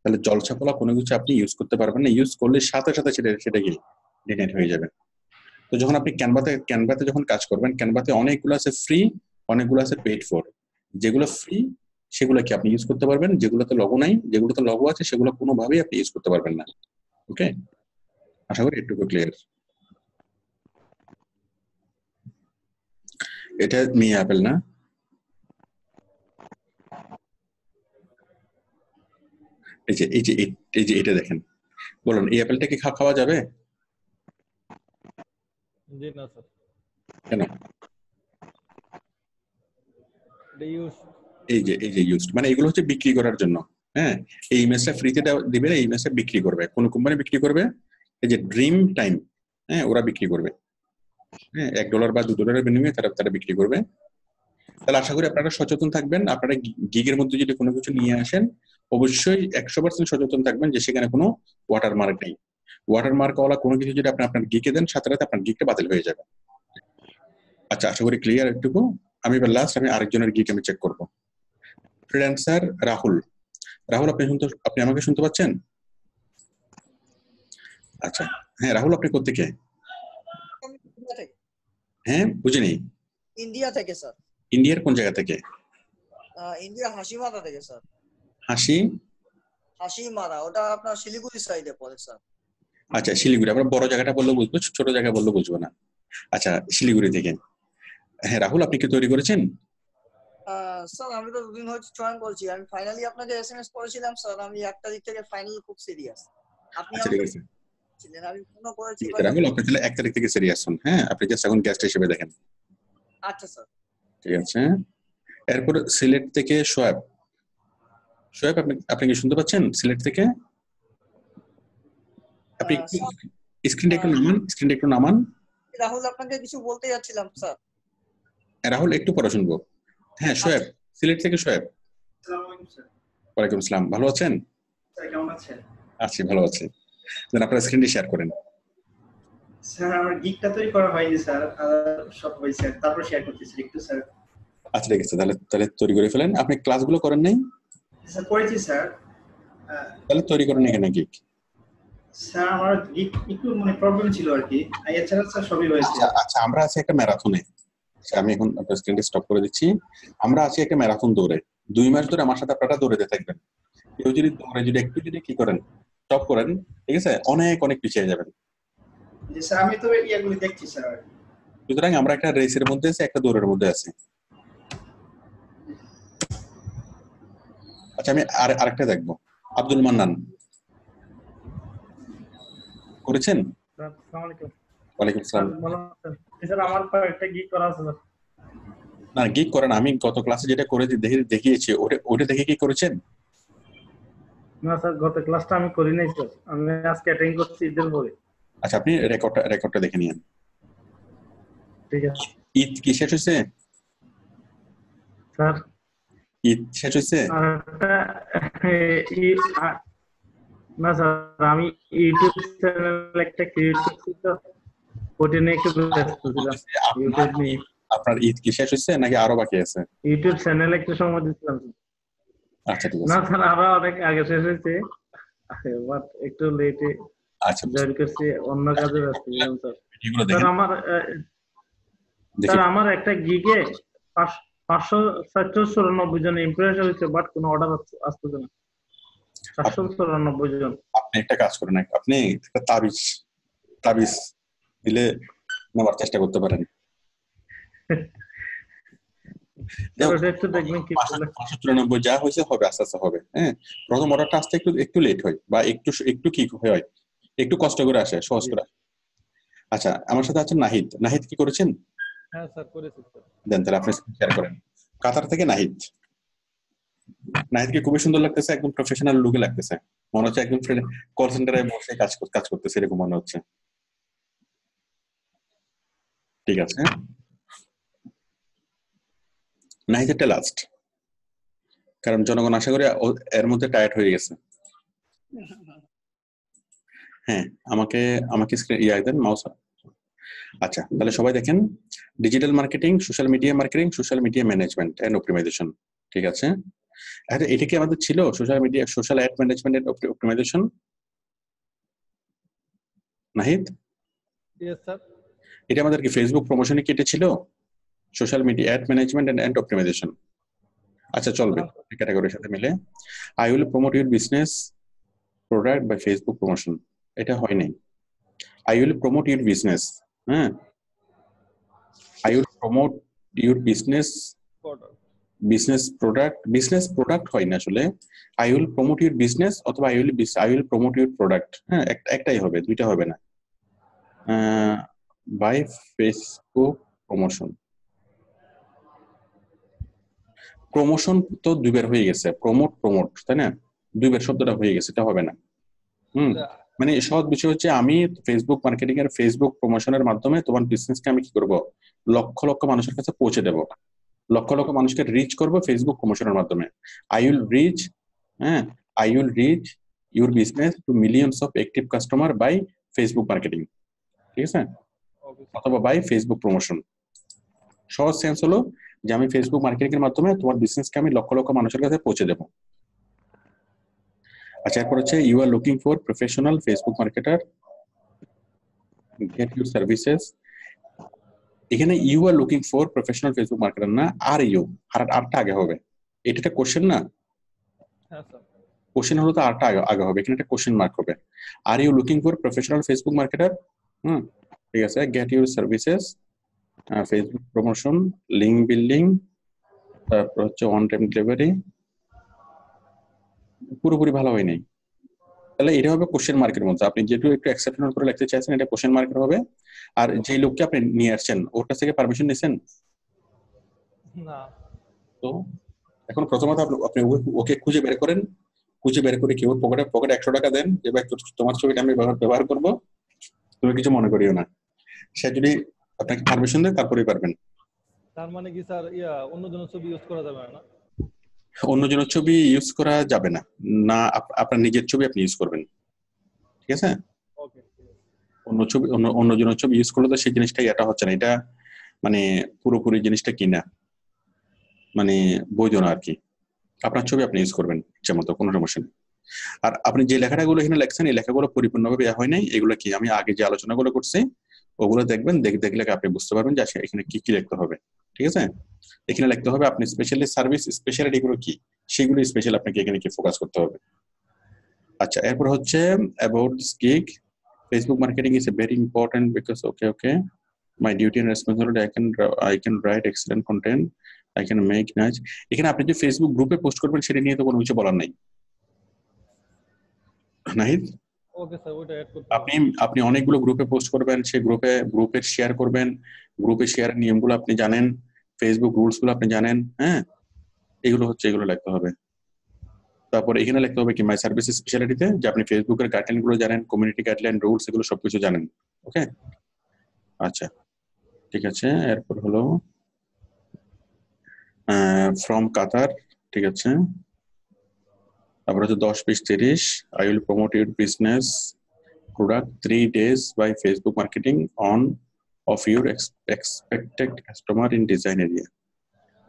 তাহলে জলছাপওয়ালা কোনো কিছু আপনি ইউজ করতে পারবেন না। ইউজ করলে সাথে সাথে সেটা কি ডিলিট হয়ে যাবে। তো যখন আপনি ক্যানভাতে যখন কাজ করবেন, ক্যানভাতে অনেকগুলো আছে ফ্রি, অনেকগুলো আছে পেইড ফর। যেগুলো ফ্রি সেগুলো কি আপনি ইউজ করতে পারবেন, যেগুলোতে লগো নাই, যেগুলোতে লগো আছে সেগুলো কোনোভাবেই আপনি ইউজ করতে পারবেন না। ওকে, আশা করি এটুকু ক্লিয়ার। এটা মিয়া অ্যাপেল না? এই যে এটা দেখেন, বলুন, এই অ্যাপেলটা কি খাওয়া যাবে? জি না স্যার। কেন? এই যে ইউজড, মানে এগুলো হচ্ছে বিক্রি করার জন্য, হ্যাঁ। এই ইমেজটা ফ্রিতে দিবে, এই ইমেজটা বিক্রি করবে, কোন কোম্পানি বিক্রি করবে? এই যে ড্রিম টাইম, হ্যাঁ, ওরা বিক্রি করবে, হ্যাঁ। $1 বা $2 বিনিময়ে তারা বিক্রি করবে। তাহলে আশা করি আপনারা সচেতন থাকবেন। আপনারা গিগের মধ্যে যদি কোনো কিছু নিয়ে আসেন, অবশ্যই 100% সচেতন থাকবেন যে সেখানে কোনো ওয়াটারমার্ক নেই। ওয়াটারমার্কওয়ালা কোনো কিছু যদি আপনি আপনার গিকে দেন, সাথে সাথে আপনার গিকটা বাতিল হয়ে যাবে। আচ্ছা, আশা করি ক্লিয়ার একটুকু। আমি এবার লাস্ট আমি আরেকজনের গিক আমি চেক করবো। ফ্রিল্যান্সার রাহুল, আপনি আমাকে শুনতে পাচ্ছেন? আচ্ছা, হ্যাঁ রাহুল, আপনি কোত্থেকে? হ্যাঁ, বুঝিনি। ইন্ডিয়া থেকে স্যার। ইন্ডিয়ার কোন জায়গা থেকে? ইন্ডিয়া হাসিমারা থেকে স্যার। হাসিমারা, ওটা আপনার শিলিগুড়ি সাইডে পড়ে স্যার। আচ্ছা, শিলিগুড়ি। আমরা বড় জায়গাটা বললে বুঝবো, ছোট জায়গা বললে বুঝবো না। আচ্ছা, শিলিগুড়ি থেকে। হ্যাঁ রাহুল, আপনি কি তৈরি করেছেন? স্যার আমি তো দুদিন হচ্ছে জয়েন করছি। আমি ফাইনালি আপনাকে এসএমএস করেছিলাম স্যার। আমি 1 তারিখ থেকে ফাইনালি খুব সিরিয়াস। আপনি আচ্ছা, ঠিক আছে। ছিলেন, আমি ফোনও করেছি। রাহুল, আপনি তাহলে 1 তারিখ থেকে সিরিয়াস হন, হ্যাঁ। আপনি জাস্ট এখন গেস্ট হিসেবে দেখেন। আচ্ছা স্যার। ঠিক আছে, এরপর সিলেট থেকে শোয়েব। শোয়েব আপনি আপনি কি শুনতে পাচ্ছেন সিলেট থেকে? আপনি স্ক্রিনটা একটু নামান, স্ক্রিনটা একটু নামান। রাহুল আপনাকে কিছু বলতে যাচ্ছিলাম স্যার। রাহুল একটু পরে শুনবো। হ্যাঁ শোয়েব, সিলেট থেকে শোয়েব। আসসালামু আলাইকুম স্যার। ওয়ালাইকুম আসসালাম, ভালো আছেন? স্যার কেমন আছেন? আছি, ভালো আছি। দেন আপনার স্ক্রিনটি শেয়ার করেন। স্যার আমার গিকটা তৈরি করা হয়নি স্যার, সব হয়েছে, তারপর শেয়ার করতেছি একটু স্যার। আচ্ছা ঠিক আছে, তাহলে তাহলে তৈরি করে ফেলেন। আপনি ক্লাসগুলো করেন নাই? স্যার করেছি স্যার। তাহলে তৈরি করেন এখানে গিক। স্যার আমার গিক একটু মানে প্রবলেম ছিল আর কি, এছাড়া স্যার সবই হয়েছে। আচ্ছা আচ্ছা, আমরা আছি একটা ম্যারাথনে। আমি এখন আপনার স্ক্রিনটা স্টপ করে দিচ্ছি। আমরা আছি একটা ম্যারাথন দৌড়ে, 2 মাস ধরে আমার সাথে আপনারা দৌড়াতে থাকবেন। কেউ যদি দৌড়ে যদি একটু যদি কি করেন, স্টপ করেন, ঠিক আছে, অনেক অনেক পিছিয়ে যাবেন। জি স্যার, আমি তো ইয়াগুলি দেখছি স্যার। সুতরাং আমরা একটা রেসের মধ্যে আছি, একটা দৌড়ের মধ্যে আছি। আচ্ছা আমি আরেকটা দেখবো। আব্দুল মান্নান করেছেন? আসসালামু আলাইকুম। ওয়ালাইকুম আসসালাম। ভালো আছেন? স্যার আমার একটা গিক করা আছে স্যার। না গিক করেন, আমি গত ক্লাসে যেটা করে দেখিয়েছি ওটা দেখে কি করেছেন? না স্যার, গত ক্লাসটা আমি করি নাই স্যার, আমি আজকে অ্যাটেন্ড করছি ঈদের পরে। আচ্ছা আপনি রেকর্ডটা দেখে নিন। ঠিক আছে ঈদ কি শেষ হয়েছে? স্যার। ঈদ শেষ হয়েছে? আর একটা না স্যার, আমি ইউটিউব চ্যানেল একটা ক্রিয়েট করছি তো, ওটা নিয়ে একটু ব্যস্ত ছিলাম। ইউটিউব নিয়ে। আপনার ঈদ কি শেষ হয়েছে নাকি আরো বাকি আছে? ইউটিউব চ্যানেলে একটু সময় দিচ্ছিলাম। আচ্ছা ঠিক না আছে। স্যার, আরো অনেক আগে শেষ হয়েছে, বাট একটু লেটে আচ্ছা জয়েন করছি, অন্য কাজে ব্যস্ত ছিলাম স্যার। এগুলো স্যার দেখেন দেখি। স্যার আমার একটা গিগে 594 জন ইমপ্রেস হয়েছে, বাট কোনো অর্ডার আসতেছে না। 594 জন। আপনি একটা কাজ করেন, আপনি একটা তাবিজ দিলে নেওয়ার চেষ্টা করতে পারেন। ওটা একটু দেখবেন কি করলে। 594 যা হয়েছে হবে, আস্তে আস্তে হবে। হ্যাঁ, প্রথম অর্ডারটা আসতে একটু একটু লেট হয় বা একটু কি হয়, একটু কষ্ট করে আসে, সহজ করে। আচ্ছা আমার সাথে আছেন নাহিদ। নাহিদ কি করেছেন? হ্যাঁ স্যার করেছি স্যার। দেন তাহলে আপনি শেয়ার করেন। কাতার থেকে নাহিদ। নাহিদকে খুবই সুন্দর লাগতেছে, একদম প্রফেশনাল লুকে লাগতেছে, মনে হচ্ছে একদম কল সেন্টারে বসে কাজ করতেছে এরকম মনে হচ্ছে। ঠিক আছে, নাহিদেরটা লাস্ট, কারণ জনগণ আশা করি এর মধ্যে টায়ার্ড হয়ে গেছে। হ্যাঁ আমাকে আমাকে ইয়া দেন মাউস। আচ্ছা তাহলে সবাই দেখেন, digital marketing, social media marketing, social media management and optimization. ঠিক আছে, আচ্ছা এটা কি আমাদের ছিল social ad management and optimization? Nahid yes sir. এটা আমাদের কি ফেসবুক প্রমোশনে কি এটা ছিল? Social media ad management and optimization. আচ্ছা চলবে ক্যাটাগরির সাথে মিলে। I will promote your business product by Facebook promotion, এটা হয় নাই। I will promote your business, হ্যাঁ I will promote your business product হয় না আসলে। I will promote your business অথবা I will promote your product, হ্যাঁ একটাই হবে, দুইটা হবে না। By Facebook promotion. প্রমোশন তো দুইবার হয়ে গেছে, প্রমোট তাই না, দুইবার শব্দটা হয়ে গেছে, এটা হবে না। মানে সহজ বিষয় হচ্ছে আমি ফেসবুক মার্কেটিং এর ফেসবুক প্রমোশনের মাধ্যমে তোমার বিজনেসকে আমি কি করব, লক্ষ লক্ষ মানুষের কাছে পৌঁছে দেব, লক্ষ লক্ষ মানুষকে রিচ করব ফেসবুক প্রমোশনের মাধ্যমে। I will reach your business to millions of active customer by Facebook marketing, ঠিক আছে, অথবা বাই ফেসবুক প্রমোশন। সহজ সেন্স হলো যে আমি ফেসবুক মার্কেটিং এর মাধ্যমে তোমার বিজনেসকে আমি লক্ষ লক্ষ মানুষের কাছে পৌঁছে দেব। আচ্ছা এরপর হচ্ছে you are looking for professional Facebook marketer, get your services. এখানে you are looking for professional Facebook marketer না, আর ইউ, আরটা আগে হবে। এটা একটা কোশ্চেন না? হ্যাঁ স্যার। কোশ্চেন হলো তো আরটা আগে হবে, এখানে একটা কোশ্চেন মার্ক হবে। Are you looking for professional Facebook marketer, ঠিক আছে, get your services, Facebook promotion, link building, তারপর হচ্ছে অন টাইম ডেলিভারি। পুরোপুরি ভালো হয় নাই, তাহলে এটা হবে কোশ্চেন মার্কের মধ্যে। আপনি যেহেতু একটু এক্সেপশনাল করে লিখতে চাইছেন, এটা কোশ্চেন মার্কের হবে। আর যে লোককে আপনি নিয়ে আসছেন ওর কাছ থেকে পারমিশন নিয়েছেন? না। তো এখন প্রথমত আপনি ওকে খুঁজে বের করেন, খুঁজে বের করে কি ওর পকেটে পকেটে 100 টাকা দেন যে ভাই তোমার ছবিটা আমি ব্যবহার করব, তুমি কিছু মনে করিও না। সে যদি আপনাকে পারমিশন দেয় তারপরেই পারবেন। তার মানে কি স্যার অন্য জনের ছবি ইউজ করা যাবে না? অন্যজনের ছবি ইউজ করা যাবে না, না আপনার নিজের ছবি আপনি ইউজ করবেন, ঠিক আছে? ওকে। অন্যজনের ছবি ইউজ করলে তো সেই জিনিসটা এটা হচ্ছে না, এটা মানে পুরোপুরি জিনিসটা কিনা মানে বৈধ না আর কি। আপনার ছবি আপনি ইউজ করবেন ইচ্ছা মতো, কোনো সমস্যা নেই। আর আপনি যে লেখাগুলো এখানে লেখছেন এই লেখাগুলো পরিপূর্ণভাবে দেওয়া হয় নাই, এগুলো কি আমি আগে যে আলোচনাগুলো করছি ওগুলো দেখবেন, দেখলে আপনি বুঝতে পারবেন যে এখানে কি কি লিখতে হবে, ঠিক আছে? এখানে লিখতে হবে আপনি স্পেশালি সার্ভিস স্পেশালিটি গুলো কি, সেগুলো স্পেশাল আপনাকে এখানে কি ফোকাস করতে হবে। আচ্ছা, এরপর হচ্ছে about this gig, Facebook marketing is very important because okay my duty and responsibility, I can write excellent content, I can make nice। এখানে আপনি যে ফেসবুক গ্রুপে পোস্ট করবেন সেটা নিয়ে তো কোনো কিছু বলার নাই, নাহিদ। ওকে স্যার, ওটা অ্যাড করতে আপনি আপনি অনেকগুলো গ্রুপে পোস্ট করবেন, সেই গ্রুপে শেয়ার করবেন, গ্রুপে শেয়ারের নিয়মগুলো আপনি জানেন, ফেসবুক রুলস গুলো আপনি জানেন, হ্যাঁ এগুলো লিখতে হবে। তারপর এখানে লিখতে হবে কি মাই সার্ভিস স্পেশালিটিতে যে আপনি ফেসবুকের গাইডলাইন গুলো জানেন, কমিউনিটি গাইডলাইন রুলস এগুলো সবকিছু জানেন, ওকে? আচ্ছা ঠিক আছে, এরপর হলো ফ্রম কাতার, ঠিক আছে। তারপর হচ্ছে 10-20-30 I will promote your business product 3 days by Facebook marketing on of your expected customer in design area.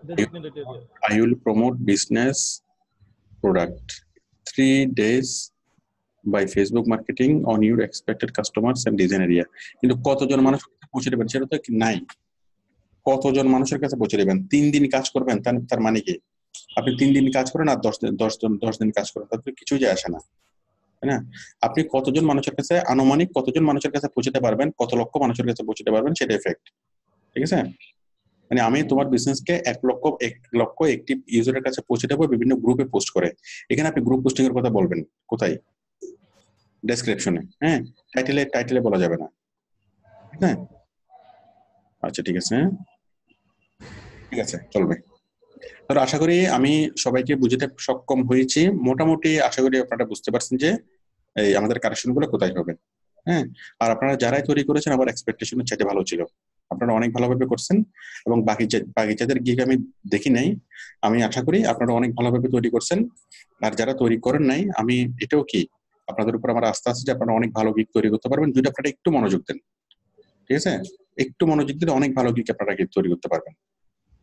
designated area. I will promote business product 3 days by Facebook marketing on your expected customers and design area। কিন্তু কতজন মানুষ পৌঁছে দেবেন সেটা তো নাই, কতজন মানুষের কাছে পৌঁছে দেবেন? 3 দিন কাজ করবেন, তার মানে কি আপনি 3 দিন কাজ করেন আর 10 দিন কাজ করেন, তাতে কিছুই যায় আসে না, তাই না? আপনি কতজন মানুষের কাছে, আনুমানিক কতজন মানুষের কাছে পৌঁছতে পারবেন, কত লক্ষ মানুষের কাছে পৌঁছতে পারবেন সেটা এফেক্ট, ঠিক আছে? মানে আমি তোমার বিজনেসকে 1 লক্ষ অ্যাক্টিভ ইউজারের কাছে পৌঁছে দেবো বিভিন্ন গ্রুপে পোস্ট করে। এখানে আপনি গ্রুপ পোস্টিং এর কথা বলবেন কোথায়? ডেসক্রিপশনে, হ্যাঁ, টাইটেলে বলা যাবে না, হ্যাঁ। আচ্ছা ঠিক আছে, চলবে। তাহলে আশা করি আমি সবাইকে বুঝতে সক্ষম হয়েছি, মোটামুটি আশা করি আপনারা বুঝতে পারছেন যে এই আমাদের কারেকশন গুলো কোথায় হবে, হ্যাঁ। আর আপনারা যারাই তৈরি করেছেন আমার এক্সপেকটেশনের চাইতে ভালো ছিল, আপনারা অনেক ভালোভাবে করছেন, এবং বাকি যাদের গিগ আমি দেখি নাই, আমি আশা করি আপনারা অনেক ভালোভাবে তৈরি করছেন। আর যারা তৈরি করেন নাই, আমি এটাও কি আপনাদের উপর আমার আস্থা আছে যে আপনারা অনেক ভালো গিগ তৈরি করতে পারবেন যদি আপনারা একটু মনোযোগ দেন, ঠিক আছে? একটু মনোযোগ দিলে অনেক ভালো গিগ আপনারা তৈরি করতে পারবেন,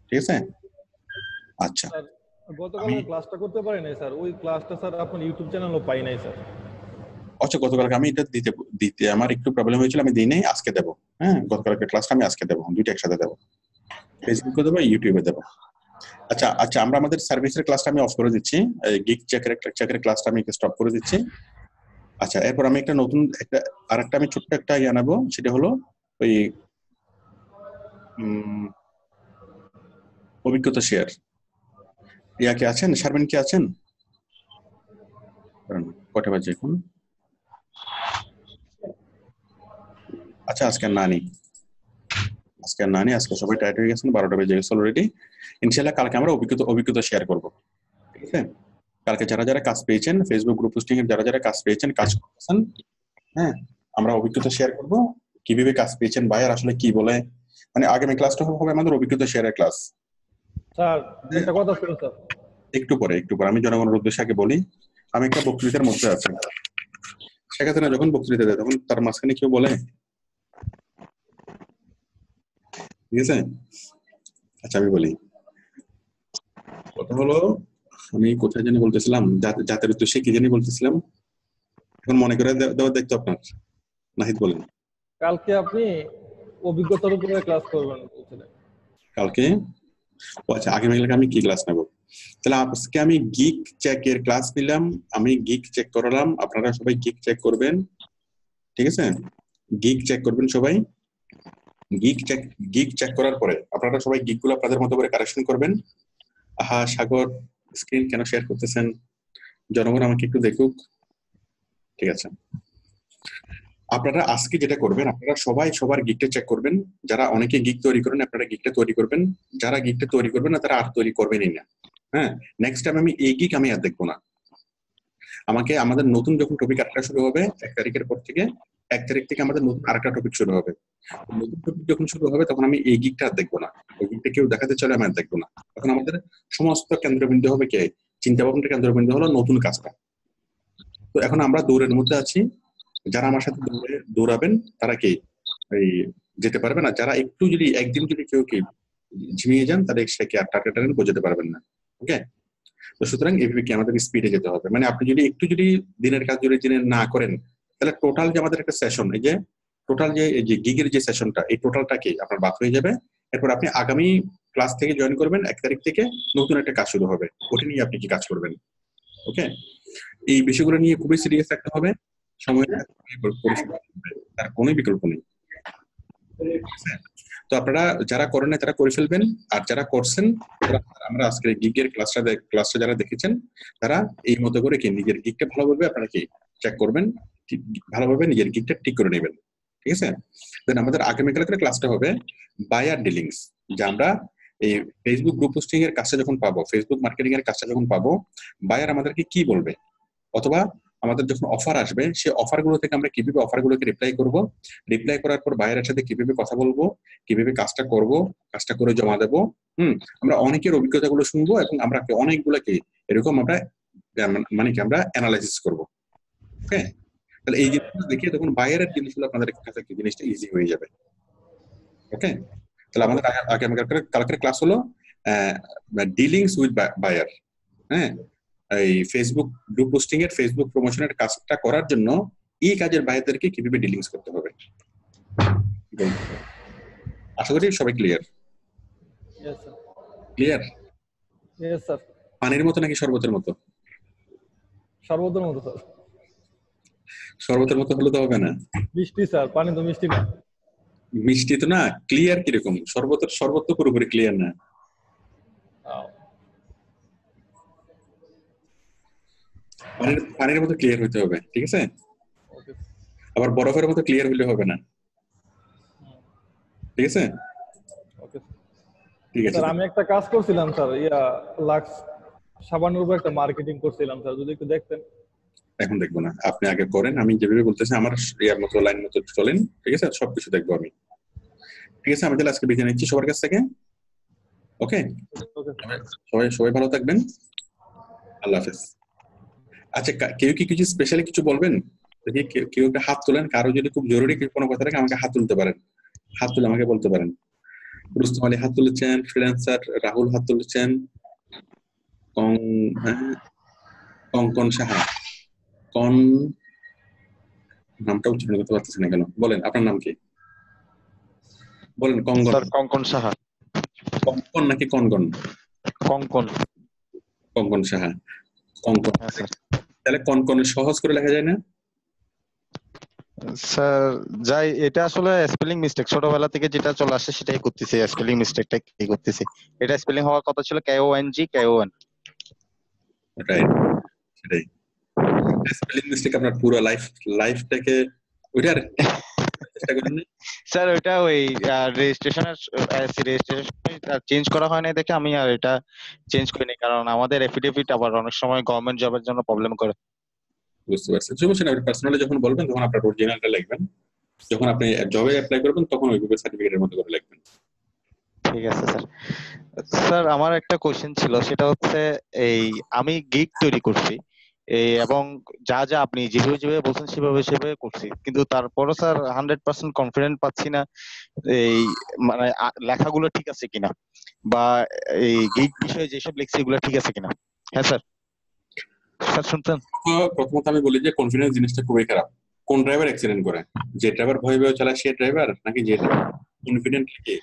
ঠিক আছে? আচ্ছা, গতকাল ক্লাসটা করতে পারি নাই স্যার, ওই ক্লাসটা স্যার আপনার ইউটিউব চ্যানেলও পাই নাই স্যার। আচ্ছা, গতকালকে আমি এটা দিতে আমার একটু প্রবলেম হয়েছিল, আমি দিই নাই, আজকে দেবো, হ্যাঁ। গতকালকে ক্লাসটা আমি আজকে দেবো, দুইটা একসাথে দেবো, ফেসবুকে দেবো, ইউটিউবে দেবো। আচ্ছা আমরা আমাদের সার্ভিসের ক্লাসটা আমি অফ করে দিচ্ছি, গিগ চেকের ক্লাসটা আমি স্টপ করে দিচ্ছি। আচ্ছা, এরপর আমি একটা নতুন আরেকটা আমি ছোট্ট একটা নেবো, সেটা হলো ওই অভিজ্ঞতা শেয়ার। কে আছেন? শারমিন কি আছেন? কটা বাজে এখন? আচ্ছা, আজকে নানি আজকে সবাই টাইট হয়ে গেছেন, 12টা বেজে গেছে অলরেডি। ইনশাআল্লাহ কালকে আমরা অভিজ্ঞতা শেয়ার করব, ঠিক আছে? কালকে যারা কাজ পেয়েছেন, ফেসবুক গ্রুপ পোস্টিং এর যারা কাজ পেয়েছেন, কাজ করতেছেন, হ্যাঁ, আমরা অভিজ্ঞতা শেয়ার করব, কিভাবে কাজ পেয়েছেন, বায়ার আসলে কি বলে। মানে আগামী ক্লাসটা হবে আমাদের অভিজ্ঞতা শেয়ারের ক্লাস। স্যার একটা কথা ছিল স্যার, একটু পরে আমি জনগণের উদ্দেশ্যে আগে বলি। আমি একটা বক্তৃতার মধ্যে আছি, শেখ হাসিনা যখন বক্তৃতা দেয় তখন তার মাঝখানে কেউ বলে, ঠিক আছে? আচ্ছা আমি বলি, কথা হলো আমি কোথায় জানি বলতেছিলাম, জাতের উদ্দেশ্যে কি জানি বলতেছিলাম, এখন মনে করে দেওয়ার দায়িত্ব আপনার। নাহিদ বলেন। কালকে আপনি অভিজ্ঞতার উপরে ক্লাস করবেন বলছিলেন। কালকে? আচ্ছা, আগামীকালকে আমি কি ক্লাস নেব? তাহলে আজকে আমি গিগ চেকের ক্লাস নিলাম, আমি গিগ চেক করালাম, আপনারা সবাই গিগ চেক করবেন, ঠিক আছে? গিগ চেক করবেন সবাই। গিগ চেক করার পরে আপনারা সবাই গিগ গুলো আপনাদের মতো করে কারেকশন করবেন। আহা, সাগর স্ক্রিন কেন শেয়ার করতেছেন? জনগণ আমাকে একটু দেখুক, ঠিক আছে? আপনারা আজকে যেটা করবেন, আপনারা সবাই সবার গিগটা চেক করবেন। যারা অনেকে গিগ তৈরি করেন, আপনারা গিগটা তৈরি করবেন। যারা গিগটা তৈরি করবেন না, তারা আর তৈরি করবেনই না। হ্যাঁ, নেক্সট টাইম আমি এই গিগ আমি আর দেখবো না। আমাকে আমাদের নতুন যখন টপিক আরেকটা শুরু হবে 1 তারিখের পর থেকে, 1 তারিখ থেকে আমাদের নতুন আরেকটা টপিক শুরু হবে। নতুন টপিক যখন শুরু হবে তখন আমি এই গিগটা আর দেখবো না। ওই গিগটা কেউ দেখাতে চাইলে আমি আর দেখবো না। তখন আমাদের সমস্ত কেন্দ্রবিন্দু হবে কে? চিন্তা ভাবনার কেন্দ্রবিন্দু হলো নতুন কাজটা। তো এখন আমরা দৌড়ের মধ্যে আছি। যারা আমার সাথে দৌড়াবেন তারা কি এই যেতে পারবে না। যারা একটু যদি একদিন যদি কেউ কি ঝিমিয়ে যান, তাহলে সে কি আর টার্গেট বোঝাতে পারবেন না। ওকে, তো সুতরাং এইভাবে কি আমাদের স্পিডে যেতে হবে। মানে আপনি যদি একটু যদি দিনের কাজ যদি দিনে না করেন, তাহলে টোটাল যে আমাদের একটা সেশন, এই যে টোটাল যে গিগের যে সেশনটা, এই টোটালটা কি আপনার বাদ হয়ে যাবে। এরপর আপনি আগামী ক্লাস থেকে জয়েন করবেন, 1 তারিখ থেকে নতুন একটা কাজ শুরু হবে। ওটা নিয়ে আপনি কি কাজ করবেন। ওকে, এই বিষয়গুলো নিয়ে খুবই সিরিয়াস থাকতে হবে। সময়টা তার কোনো বিকল্প নেই। তো আপনারা যারা করেন না তারা করে ফেলবেন, আর যারা করছেন আমরা আজকে গিগের ক্লাসটা যারা দেখেছেন তারা এই মতো করে কি নিজের গিগটা ভালোভাবে আপনারা কি চেক করবেন, ভালোভাবে নিজের গিগটা ঠিক করে নেবেন। ঠিক আছে, দেন আমাদের আগামীকালকের ক্লাসটা হবে বায়ার ডিলিংস। যে আমরা এই ফেসবুক গ্রুপ পোস্টিং এর কাজটা যখন পাবো, ফেসবুক মার্কেটিং এর কাজটা যখন পাবো, বায়ার আমাদেরকে কি বলবে, অথবা আমাদের যখন অফার আসবে সেই অফারগুলো থেকে আমরা কিভাবে অফারগুলোকে রিপ্লাই করব, রিপ্লাই করার পর বায়ারের সাথে কিভাবে কথা বলবো, কিভাবে কাজটা করব, কাজটা করে জমা দেবো। আমরা অনেকের অভিজ্ঞতাগুলো শুনবো এবং আমরা অনেকগুলোকে এরকম আমরা মানে কি আমরা অ্যানালাইসিস করব। ওকে, তাহলে এই জিনিসগুলো দেখে তখন বায়ারের জিনিসগুলো আপনাদের কাছে কি জিনিসটা ইজি হয়ে যাবে। ওকে, তাহলে আমাদের কালকের ক্লাস হলো ডিলিংস উইথ বায়ার। হ্যাঁ, এই ফেসবুক গ্রুপ পোস্টিং এর ফেসবুক প্রমোশনের কাজটা করার জন্য এই কাজের বায়ারদেরকে কিভাবে ডিলিংস করতে হবে। আশা করি সবাই clear. Yes, sir. Clear? Yes, sir. পানির মতো নাকি শরবতের মতো? শরবতের মতো স্যার। শরবতের মতো হলে তো হবে না। মিষ্টি স্যার, পানি তো মিষ্টি না। মিষ্টি তো না, ক্লিয়ার কিরকম? শরবত তো পুরোপুরি ক্লিয়ার না। পানির মতো ক্লিয়ার হইতে হবে। ঠিক আছে, আবার বরফের মতো ক্লিয়ার হইলে হবে না। ঠিক আছে, ওকে ঠিক আছে। স্যার, আমি একটা কাজ করছিলাম স্যার, লাক্স সাবানের উপর একটা মার্কেটিং করছিলাম স্যার, যদি একটু দেখতেন। এখন দেখবো না, আপনি আগে করেন। আমি যেভাবে বলতেছি আমার ইয়ার মতো লাইন মতো চলেন। ঠিক আছে, সবকিছু দেখবো আমি। ঠিক আছে, আমি তাহলে আজকে বিদায় নিচ্ছি সবার কাছ থেকে। ওকে, সবাই ভালো থাকবেন। আল্লাহ হাফেজ। আচ্ছা, কেউ কি কিছু স্পেশালি কিছু বলবেন? দেখি কেউ একটা হাত তোলেন। কারো যদি খুব জরুরি কোনো কথা থাকে আমাকে হাত তুলতে পারেন, হাত তুলে আমাকে বলতে পারেন। রুস্তম আলী হাত তুলেছেন, ফ্রিল্যান্সার রাহুল হাত তুলেছেন, কঙ্কন সাহা, নামটা উচ্চারণ করতে পারতেছি না কেন, বলেন আপনার নাম কি? বলেন। কঙ্কন সাহা। কঙ্কন নাকি কনগন? কঙ্কন সাহা, কঙ্কন। তাহলে কনকনের সহজ করে লেখা যায় না স্যার? যাই, এটা আসলে স্পেলিং মিস্টেক, ছোটবেলা থেকে যেটা চলে আসে সেটাই করতেছি, স্পেলিং মিস্টেকটা কি করতেছি। এটা স্পেলিং হওয়ার কথা ছিল KONG KON। রাইট, সেটাই স্পেলিং মিস্টেক। আপনার পুরো লাইফটাকে ওইটার চেষ্টা করেন না স্যার? ওইটা ওই রেজিস্ট্রেশন চেঞ্জ করা হয় না দেখে আমি আর এটা চেঞ্জ করিনি, কারণ আমাদের এফিডেভিট আবার অনেক সময় গভর্নমেন্ট জবের জন্য প্রবলেম করে। বুঝতে পারছি। সমস্যা না, পার্সোনালি যখন বলবেন তখন আপনার অরিজিনালটা লিখবেন, যখন আপনি জবে অ্যাপ্লাই করবেন তখন ওইভাবে সার্টিফিকেটের মতো করে লিখবেন। ঠিক আছে স্যার। স্যার, আমার একটা কোশ্চেন ছিল, সেটা হচ্ছে এই আমি গিগ তৈরি করছি এবং যা যা আপনি যেভাবে বলছেন সেভাবে করছি, কিন্তু তারপরও স্যার 100% কনফিডেন্ট পাচ্ছি না এই মানে লেখাগুলো ঠিক আছে কিনা, বা এই গিগ বিষয়ে যেসব লিখছি এগুলো ঠিক আছে কিনা। হ্যাঁ স্যার। স্যার শুনছেন? প্রথমত আমি বলি যে কনফিডেন্স জিনিসটা খুবই খারাপ। কোন ড্রাইভার অ্যাক্সিডেন্ট করে? যে ড্রাইভার ভয় ভয় চালায় সে ড্রাইভার, নাকি যে কনফিডেন্টলি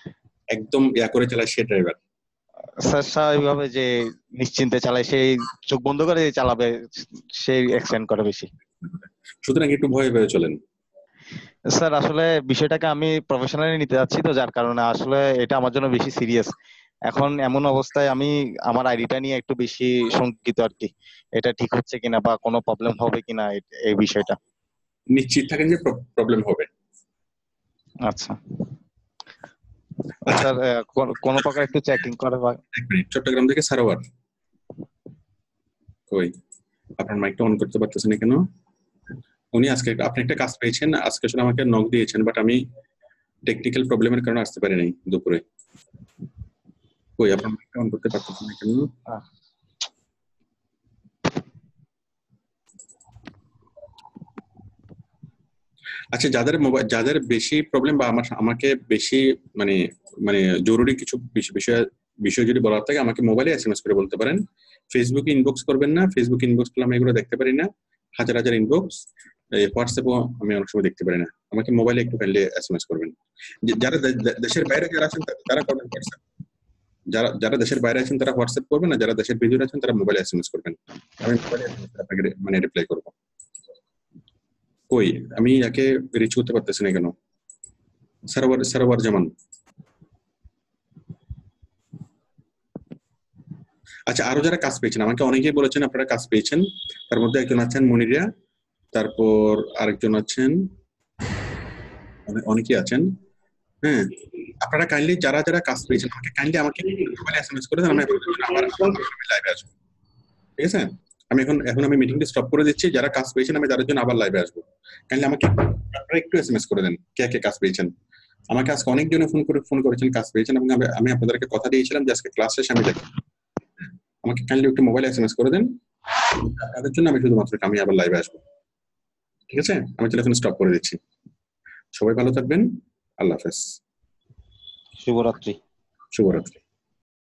একদম করে চালায় সে ড্রাইভার? স্যার স্বাভাবিকভাবে যে নিশ্চিন্তে চালায়, সেই চোখ বন্ধ করে চালাবে সেই অ্যাক্সিডেন্ট করে বেশি। সুতরাং একটু ভয়ে ভয়ে চলেন। স্যার আসলে বিষয়টাকে আমি প্রফেশনালি নিতে যাচ্ছি, তো যার কারণে আসলে এটা আমার জন্য বেশি সিরিয়াস। এখন এমন অবস্থায় আমি আমার আইডিটা নিয়ে একটু বেশি শঙ্কিত আর কি, এটা ঠিক হচ্ছে কিনা বা কোনো প্রবলেম হবে কিনা এই বিষয়টা। নিশ্চিত থাকেন যে প্রবলেম হবে। আচ্ছা স্যার, কোন প্রকার একটু চেকিং করে বা এক মিনিট, চট্টগ্রাম থেকে সারোয়ার কই, আপনার মাইকটা অন করতে পারতেছেন না কেন? উনি আজকে আপনি একটা কাজ পেয়েছেন, আজকে আসলে আমাকে নক দিয়েছেন, বাট আমি টেকনিক্যাল প্রবলেমের কারণে আসতে পারি নাই দুপুরে। কই, আপনার মাইকটা অন করতে পারতেছেন না কেন? আচ্ছা, যাদের বেশি প্রবলেম বা আমাকে বেশি মানে মানে জরুরি কিছু বিষয় যদি বলার থাকে আমাকে মোবাইলে এসএমএস করে বলতে পারেন। ফেসবুকে ইনবক্স করবেন না, ফেসবুক ইনবক্স করলে আমি এগুলো দেখতে পারি না, হাজার হাজার ইনবক্স। হোয়াটসঅ্যাপও আমি অনেক সময় দেখতে পারি না, আমাকে মোবাইলে একটু কাইন্ডলি এসএমএস করবেন। যারা দেশের বাইরে যারা আছেন তারা করবেন হোয়াটসঅ্যাপ, যারা দেশের বাইরে আছেন তারা হোয়াটসঅ্যাপ করবেন, না যারা দেশের ভিতরে আছেন তারা মোবাইলে এসএমএস করবেন। আমি মোবাইলে আপনাকে মানে রিপ্লাই করবো। কই, আমি একে রিচ করতে পারতেছি না কেন? সারোয়ার জামান। আচ্ছা, আরো যারা কাজ পেয়েছেন, আমাকে অনেকেই বলেছেন আপনারা কাজ পেয়েছেন। তার মধ্যে একজন আছেন মনিরা, তারপর আরেকজন আছেন, অনেকেই আছেন। হ্যাঁ, আপনারা কাইন্ডলি যারা যারা কাজ পেয়েছেন আমাকে মোবাইলে এসএমএস করে দেন, আমি আবার লাইভে আসবো। ঠিক আছে, আমি এখন আমি মিটিংটা স্টপ করে দিচ্ছি। যারা কাজ পেয়েছেন আমি তাদের জন্য আবার লাইভে আসবো। কাইন্ডলি আমাকে আপনারা একটু এসএমএস করে দেন কে কে কাজ পেয়েছেন। আমাকে আজকে অনেকজনে ফোন করেছেন কাজ পেয়েছেন, এবং আমি আপনাদেরকে কথা দিয়েছিলাম যে আজকে ক্লাস শেষে আমি দেখব। আমাকে কাইন্ডলি একটু মোবাইলে এসএমএস করে দেন, তাদের জন্য আমি শুধুমাত্র আমি আবার লাইভে আসবো। ঠিক আছে, আমি তাহলে এখন স্টপ করে দিচ্ছি। সবাই ভালো থাকবেন, আল্লাহ হাফেজ, শুভরাত্রি। শুভরাত্রি।